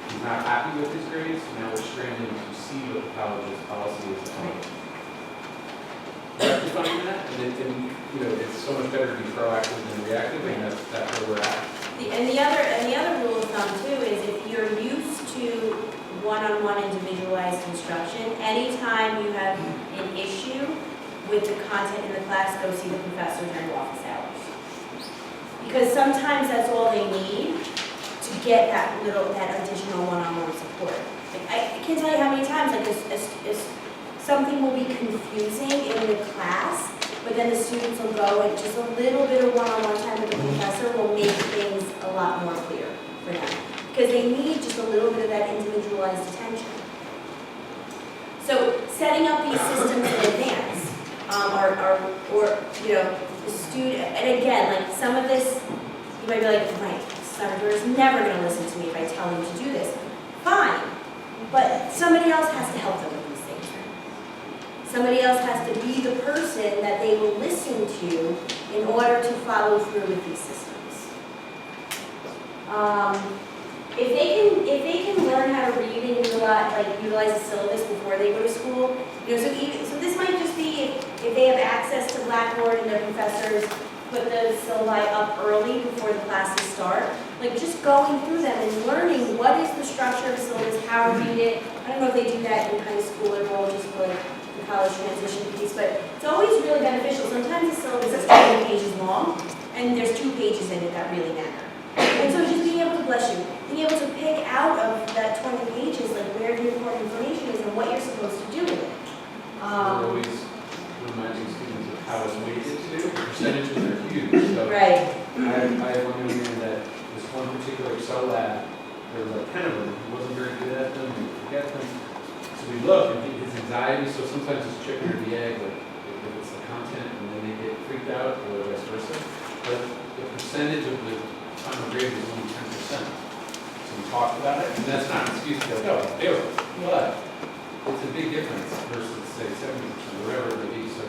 he's not happy with his grades. Now we're scrambling to see what the college's policy is on rectifying that, and it's so much better to be proactive than reactive, and that's where we're at. And the other rule of thumb too is if you're used to one-on-one individualized instruction, anytime you have an issue with the content in the class, go see the professor during office hours. Because sometimes that's all they need to get that additional one-on-one support. Like, I can't tell you how many times something will be confusing in the class, but then the students will go and just a little bit of one-on-one time with the professor will make things a lot more clear for them. Because they need just a little bit of that individualized attention. So setting up these systems in advance, the student, and again, like some of this, you might be like, my son or daughter is never going to listen to me if I tell him to do this. Fine, but somebody else has to help them with these things. Somebody else has to be the person that they will listen to in order to follow through with these systems. If they can learn how to read and utilize the syllabus before they go to school, so this might just be if they have access to Blackboard and their professors put the syllabi up early before the classes start, like just going through them and learning what is the structure of the syllabus, how to read it. I don't know if they do that in high school or more just for like the college transition piece, but it's always really beneficial. Sometimes the syllabus is 20 pages long, and there's 2 pages in it that really matter. And so just being able to, being able to pick out of that 20 pages, like where the important information is and what you're supposed to do with it. We're always reminding students of how it's weighted to. The percentages are huge. So Right. I have one young man that this one particular Excel lab, there were like 10 of them. He wasn't very good at them. He would forget them. So we look, and his anxiety, so sometimes it's chicken or the egg, like if it's the content, and then they get freaked out, or vice versa. But the percentage of the final grade is only 10%. So we talked about it, and that's not an excuse to go, no, they were, but it's a big difference versus, say, 70%, or whatever it may be. So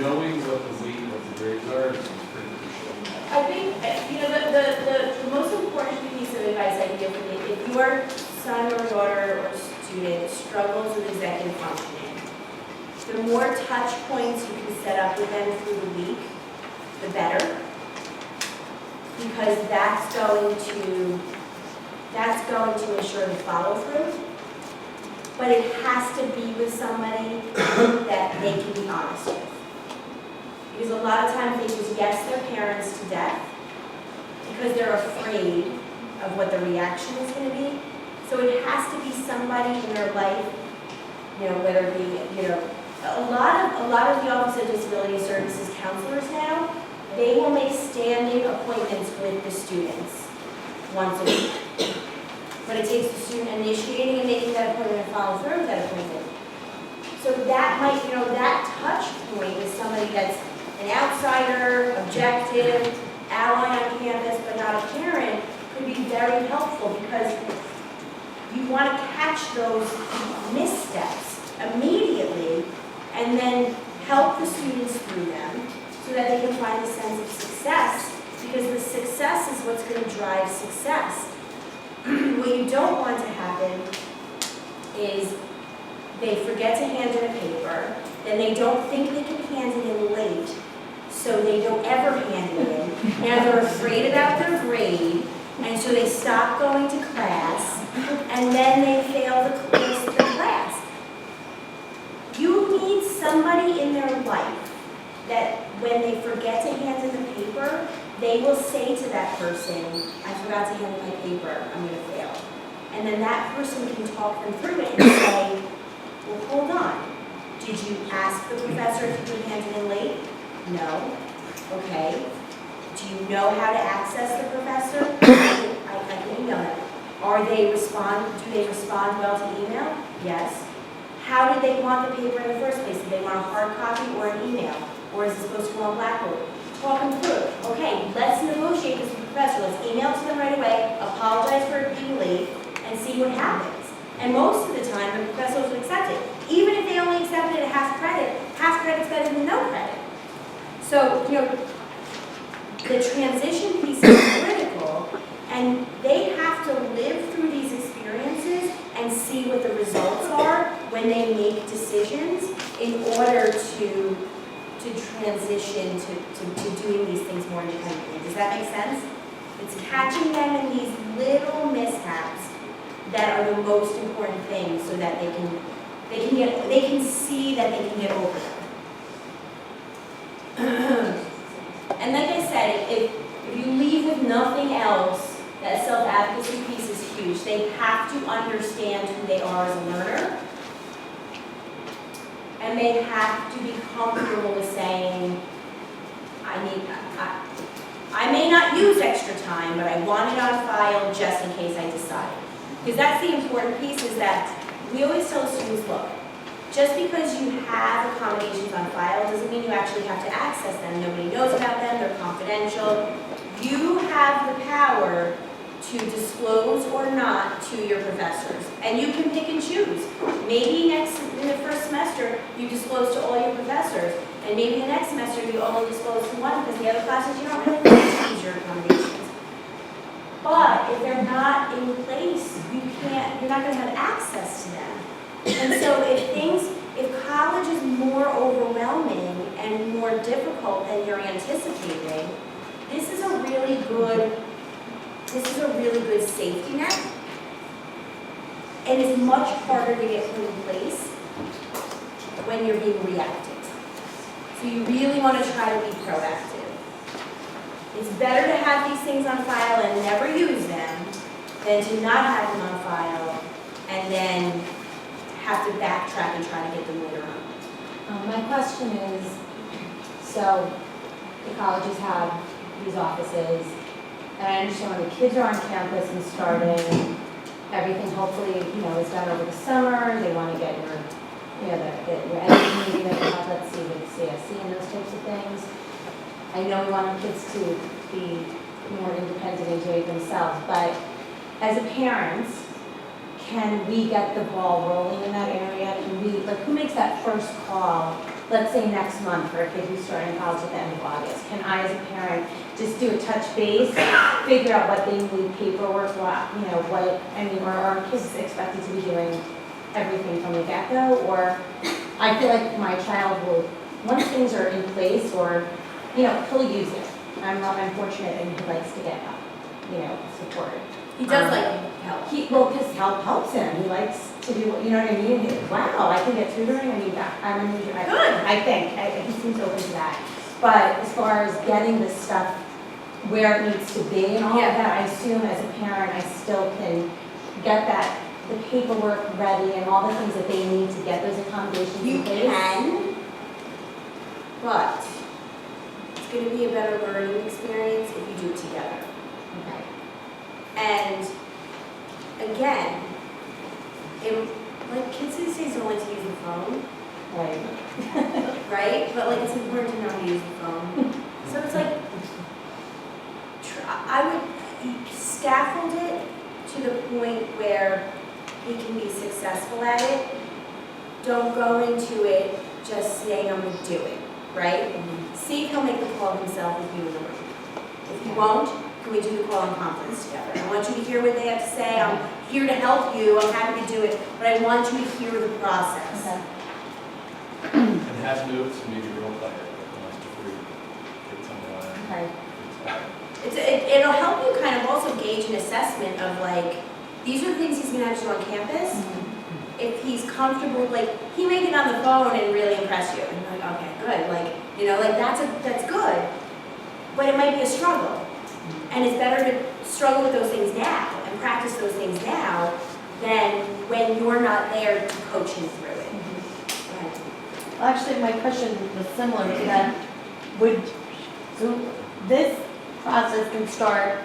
knowing what the weight of the grades are is pretty crucial. I think, the most important piece of advice I can give you, if your son or daughter or student struggles with executive functioning, the more touch points you can set up with them through the week, the better. Because that's going to ensure the follow through. But it has to be with somebody that they can be honest with. Because a lot of times they just yes their parents to death because they're afraid of what the reaction is going to be. So it has to be somebody in their life, whether it be, a lot of the Office of Disability Services counselors now, they will make standing appointments with the students once a week. But it takes the student initiating and making that appointment and follow through with that appointment. So that might, that touch point is somebody that's an outsider, objective, ally on campus, but not a parent, could be very helpful because you want to catch those missteps immediately, and then help the students through them so that they can find a sense of success, because the success is what's going to drive success. What you don't want to happen is they forget to hand in a paper, then they don't think they can hand it in late, so they don't ever hand it in. Now they're afraid about their grade, and so they stop going to class, and then they fail the class. You need somebody in their life that when they forget to hand in the paper, they will say to that person, I forgot to hand in my paper, I'm going to fail. And then that person can talk them through it and say, well, hold on. Did you ask the professor if you could hand it in late? No. Okay. Do you know how to access the professor? I can email them. Do they respond well to email? Yes. How did they want the paper in the first place? Did they want a hard copy or an email? Or is it supposed to go on Blackboard? Talk them through it. Okay, let's negotiate this with the professor. Let's email to them right away, apologize for it being late, and see what happens. And most of the time, the professors will accept it. Even if they only accepted it at half credit's better than no credit. So, the transition piece is critical, and they have to live through these experiences and see what the results are when they make decisions in order to transition to doing these things more independently. Does that make sense? It's catching them in these little mishaps that are the most important things so that they can see that they can get over them. And like I said, if you leave with nothing else, that self-advocacy piece is huge. They have to understand who they are as a learner, and they have to be comfortable with saying, I may not use extra time, but I want it on file just in case I decide. Because that's the important piece, is that we always tell students, look, just because you have accommodations on file doesn't mean you actually have to access them. Nobody knows about them, they're confidential. You have the power to disclose or not to your professors. And you can pick and choose. Maybe in the first semester, you disclose to all your professors. And maybe the next semester, you only disclose to one, because the other classes, you don't really need to use your accommodations. But if they're not in place, you're not going to have access to them. And so if college is more overwhelming and more difficult than you're anticipating, this is a really good safety net. And it's much harder to get put in place when you're being reactive. So you really want to try to be proactive. It's better to have these things on file and never use them than to not have them on file and then have to backtrack and try to get them later on. My question is, so the colleges have these offices, and I understand when the kids are on campus and starting, everything hopefully, is done over the summer. They want to get your editing meeting that you have, let's see, with CSC and those types of things. I know we want our kids to be more independent and do it themselves, but as a parent, can we get the ball rolling in that area? Who makes that first call, let's say next month, for a kid who's starting college at the end of August? Can I, as a parent, just do a touch base, figure out what they need, paperwork, or are kids expected to be doing everything from the get-go? Or I feel like my child will, once things are in place, or, he'll use it. I'm fortunate and he likes to get, supported. He does like help. Because help helps him. He likes to do, you know what I mean? Wow, I can get tutoring. I'm a user. I think. He seems open to that. But as far as getting this stuff where it needs to be and all of that, I assume as a parent, I still can get the paperwork ready and all the things that they need to get those accommodations in place. You can, but it's going to be a better learning experience if you do it together. Okay. And again, kids these days don't like to use the phone, Right. right? But it's important to know how to use the phone. So it's I would scaffold it to the point where he can be successful at it, don't go into it just saying I'm gonna do it, right? See if he'll make the call himself with you in the room. If he won't, can we do the call in conference together? I want you to hear what they have to say. I'm here to help you. I'm happy to do it, but I want you to hear the process. Okay. And have notes, maybe role play it, like before you get someone. Okay. It'll help you kind of also gauge an assessment of like, these are the things he's gonna have to do on campus. If he's comfortable, like, he may get on the phone and really impress you, and you're like, okay, good, like, you know, like, that's good. But it might be a struggle. And it's better to struggle with those things now and practice those things now than when you're not there to coach him through it. Go ahead. Actually, my question was similar to that. So this process can start,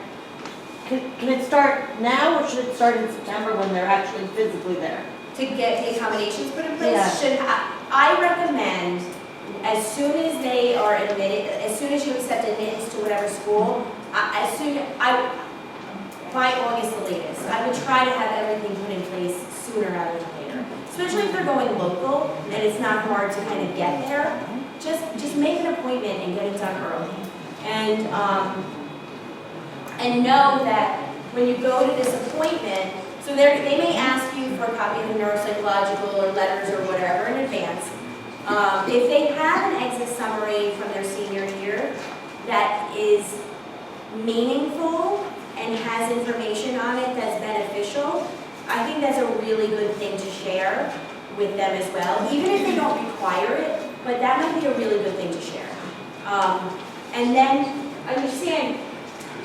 can it start now, or should it start in September when they're actually physically there? To get the accommodations put in place, Yeah. I recommend, as soon as they are admitted, as soon as you accept admittance to whatever school, by August the latest, I would try to have everything put in place sooner rather than later. Especially if they're going local and it's not hard to kind of get there, just make an appointment and get it done early. And know that when you go to this appointment, so they may ask you for a copy of the neuropsychological or letters or whatever in advance. If they have an exit summary from their senior year that is meaningful and has information on it that's beneficial, I think that's a really good thing to share with them as well, even if they don't require it, but that might be a really good thing to share. And then understand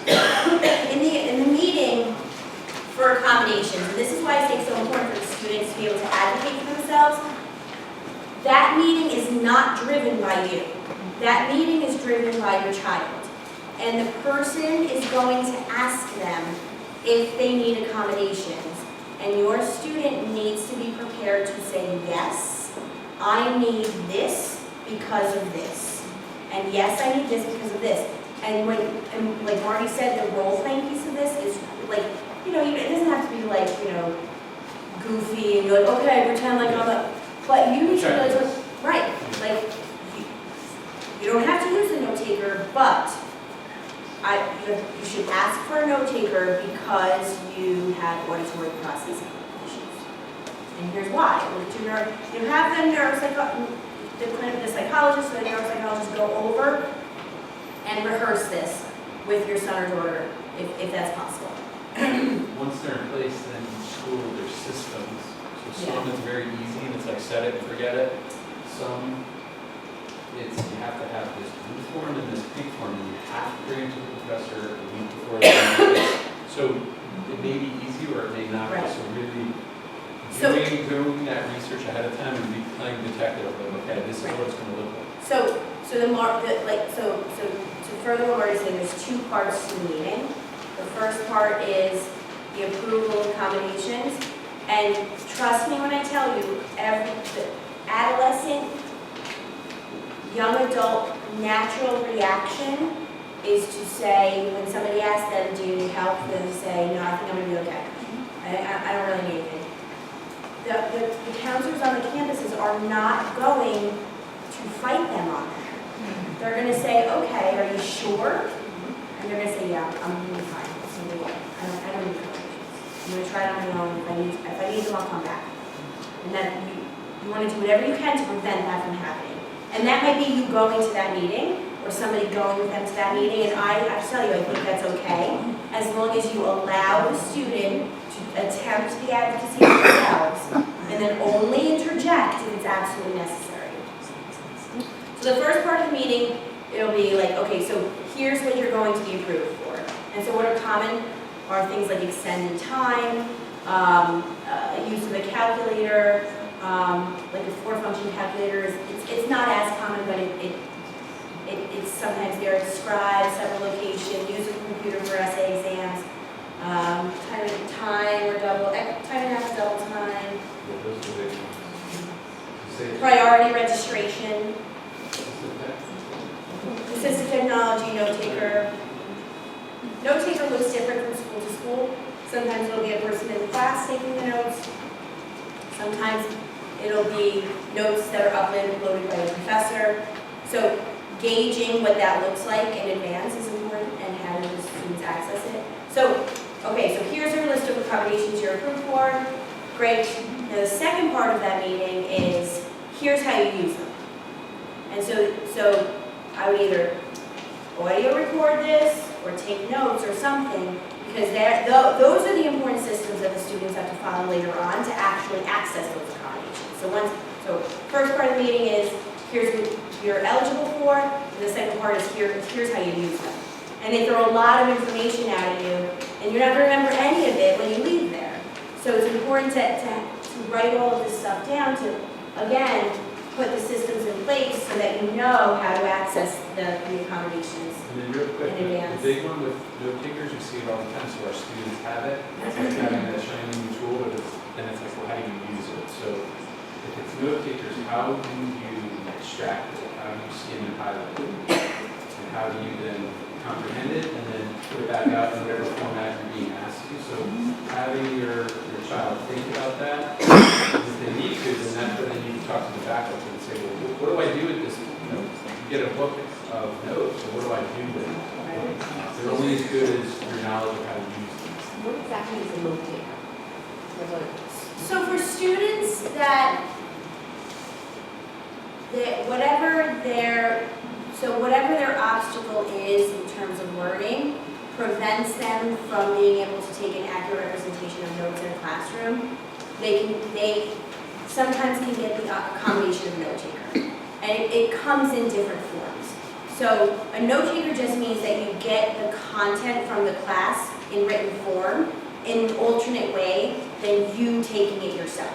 in the meeting for accommodations, and this is why I think it's so important for the students to be able to advocate for themselves, that meeting is not driven by you. That meeting is driven by your child. And the person is going to ask them if they need accommodations. And your student needs to be prepared to say, yes, I need this because of this. And yes, I need this because of this. And like Marty said, the role-playing piece of this is like, you know, it doesn't have to be like, you know, goofy and you're like, okay, pretend like I'm a, but you need to realize, right, like, you don't have to use a note taker, but you should ask for a note taker because you have auditory processing issues. And here's why. You have the psychologist or the neuropsychologist go over and rehearse this with your son or daughter, if that's possible. Once they're in place, then in school, there's systems. So some is very easy, and it's like set it and forget it. Some, it's you have to have this blue form and this pink form, and you have to bring it to the professor a week before the So it may be easy or it may not. Right. So really doing that research ahead of time and be playing detective of, okay, this is what it's going to look like. So to further what Marty's saying, there's two parts to the meeting. The first part is the approval of accommodations, and trust me when I tell you, the adolescent, young adult natural reaction is to say, when somebody asks them, do you need help, then to say, no, I think I'm going to be okay. I don't really need anything. The counselors on the campuses are not going to fight them on that. They're going to say, okay, are you sure? And they're going to say, yeah, I'm going to be fine. It's going to be okay. I don't need accommodations. I'm going to try it on my own. If I need them, I'll come back. And then you want to do whatever you can to prevent that from happening. And that might be you going to that meeting or somebody going with them to that meeting. And I have to tell you, I think that's okay, as long as you allow the student to attempt the advocacy themselves and then only interject if it's absolutely necessary. So the first part of the meeting, it'll be like, okay, so here's what you're going to be approved for. And so what are common are things like extended time, use of a calculator, like a four-function calculator. It's not as common, but it's sometimes they're described, several locations, use of a computer for essay exams, time or double, time and a half double time, priority registration, assistive technology, note taker. Note taker looks different from school to school. Sometimes it'll be a person in the class taking the notes. Sometimes It'll be notes that are uploaded by the professor. So gauging what that looks like in advance is important and having the students access it. So, okay, so here's your list of accommodations you're approved for. Great. Now the second part of that meeting is, here's how you use them. And so I would either audio record this or take notes or something, because those are the important systems that the students have to follow later on to actually access those accommodations. So first part of the meeting is, here's what you're eligible for, and the second part is here's how you use them. And they throw a lot of information at you, and you're not going to remember any of it when you leave there. So it's important to write all of this stuff down to, again, put the systems in place so that you know how to access the accommodations. And then real quick, In advance. the big one with note takers, you see it all the time, so our students have it. It's like having that shiny new tool, but then it's like, well, how do you use it? So if it's note takers, how do you extract it? How do you skim and highlight it? And how do you then comprehend it and then put it back out in whatever format you're being asked to? So having your child think about that, if they need to, then that's where they need to talk to the backup and say, well, what do I do with this? You get a book of notes, so what do I do with it? They're only as good as your knowledge of how to use them. What exactly is a note taker? So for students that whatever their obstacle is in terms of learning prevents them from being able to take an accurate representation of notes in a classroom, they sometimes can get the accommodation of a note taker. And it comes in different forms. So a note taker just means that you get the content from the class in written form in an alternate way than you taking it yourself.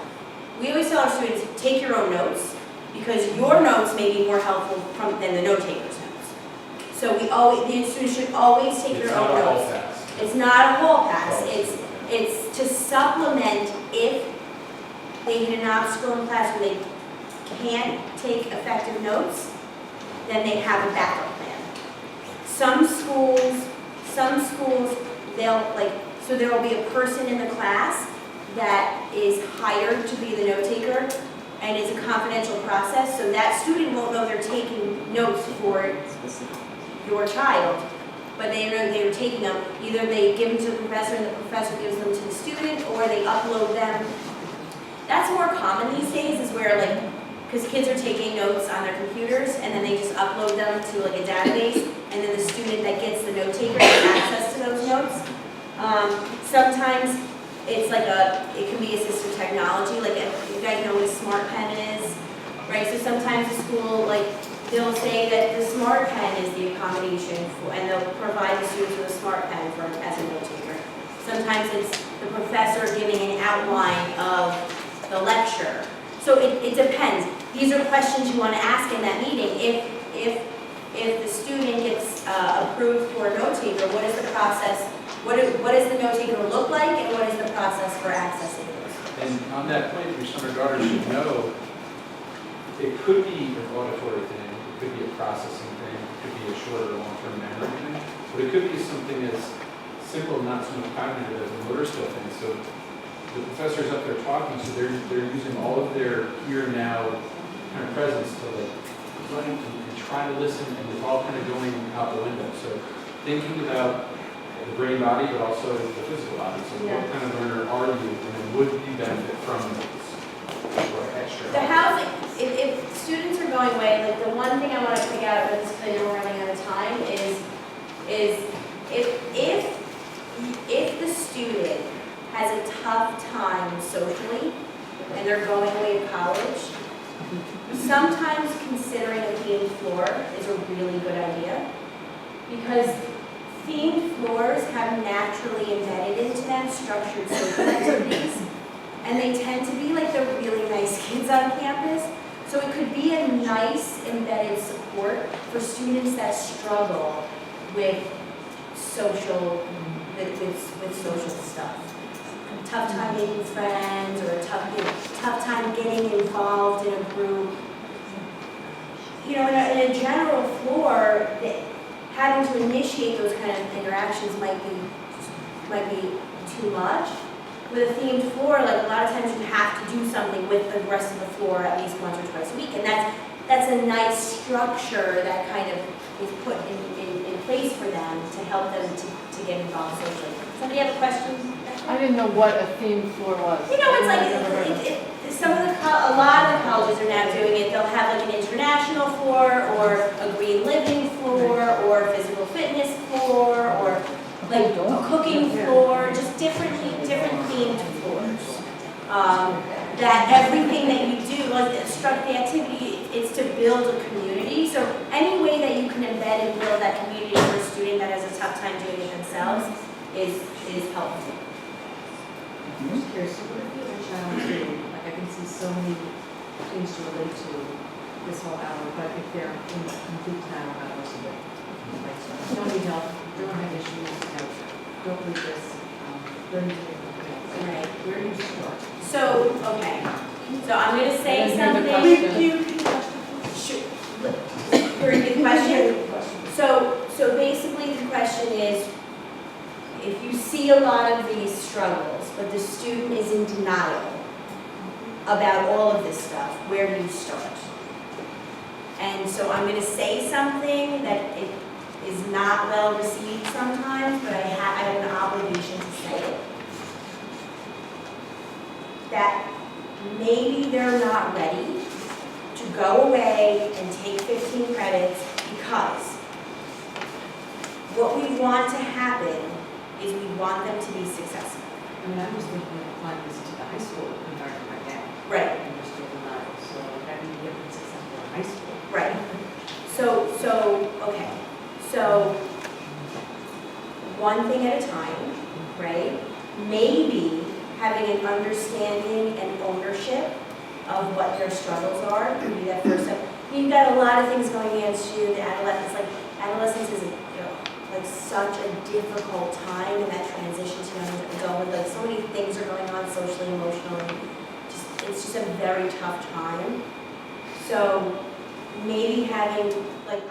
We always tell our students, take your own notes, because your notes may be more helpful than the note taker's notes. So the students should always take their own notes. It's not a hall pass. It's to supplement if they hit an obstacle in class where they can't take effective notes, then they have a backup plan. Some schools, so there will be a person in the class that is hired to be the note taker, and it's a confidential process, so that student won't know they're taking notes for your child, but they know they're taking them. Either they give them to the professor and the professor gives them to the student, or they upload them. That's more common these days, is where because kids are taking notes on their computers and then they just upload them to a database, and then the student that gets the note taker has access to those notes. Sometimes it's it can be assistive technology, if you guys know what a smart pen is, right? So sometimes the school, they'll say that the smart pen is the accommodation and they'll provide the students with a smart pen as a note taker. Sometimes it's the professor giving an outline of the lecture. So it depends. These are questions you want to ask in that meeting. If the student gets approved for a note taker, what is the process? What does the note taker look like, and what is the process for accessing those? And on that point, your son or daughter should know, it could be an auditory thing, it could be a processing thing, it could be a short or long-term memory thing, but it could be something as simple, not so much cognitive as a motor skill thing. So the professor's up there talking, so they're using all of their here now kind of presence to run and try to listen, and it's all kind of going out the window. So thinking about the brain body, but also the physical body. So what kind of learner are you, and would you benefit from this or extra? The housing, if students are going away, the one thing I want to pick out, but because I know we're running out of time, is if the student has a tough time socially and they're going away to college, sometimes considering a themed floor is a really good idea, because themed floors have naturally embedded into them structured social activities, and they tend to be the really nice kids on campus. So it could be a nice embedded support for students that struggle with social stuff. A tough time making friends, or a tough time getting involved in a group. In a general floor, having to initiate those kind of interactions might be too much. with a themed floor, like a lot of times you have to do something with the rest of the floor at least once or twice a week. And that's a nice structure that kind of is put in place for them to help them to get involved socially. Somebody have a question? I didn't know what a theme floor was. You know, it's I've never heard of it. a lot of the colleges are now doing it. They'll have like an international floor, or a green living floor, or a physical fitness floor, or like a cooking floor, just different themed floors. That everything that you do, like the activity, is to build a community. So any way that you can embed and build that community for a student that has a tough time doing it themselves is helpful. I'm just curious, so what if you have a child who, like, I can see so many things to relate to this whole hour, but if they're in complete denial about most of it, like, don't need help, don't have issues, don't read this, don't need to, Right. where do you start? So, okay, so I'm gonna say I didn't something. hear the question. Sure. Your question? So basically the question is, if you see a lot of these struggles, but the student is in denial about all of this stuff, where do you start? And so I'm gonna say something that it is not well received sometimes, but I have an obligation to say it. That maybe they're not ready to go away and take 15 credits, because what we want to happen is we want them to be successful. I mean, I was thinking of applying this to the high school environment right now. Right. And they're still denial, so that would be different successful in high school. Right. Okay. So, one thing at a time, right? Maybe having an understanding and ownership of what their struggles are would be that first step. You've got a lot of things going against you. The adolescence is like such a difficult time in that transition to young adulthood. Like so many things are going on socially, emotionally. It's just a very tough time. So maybe having like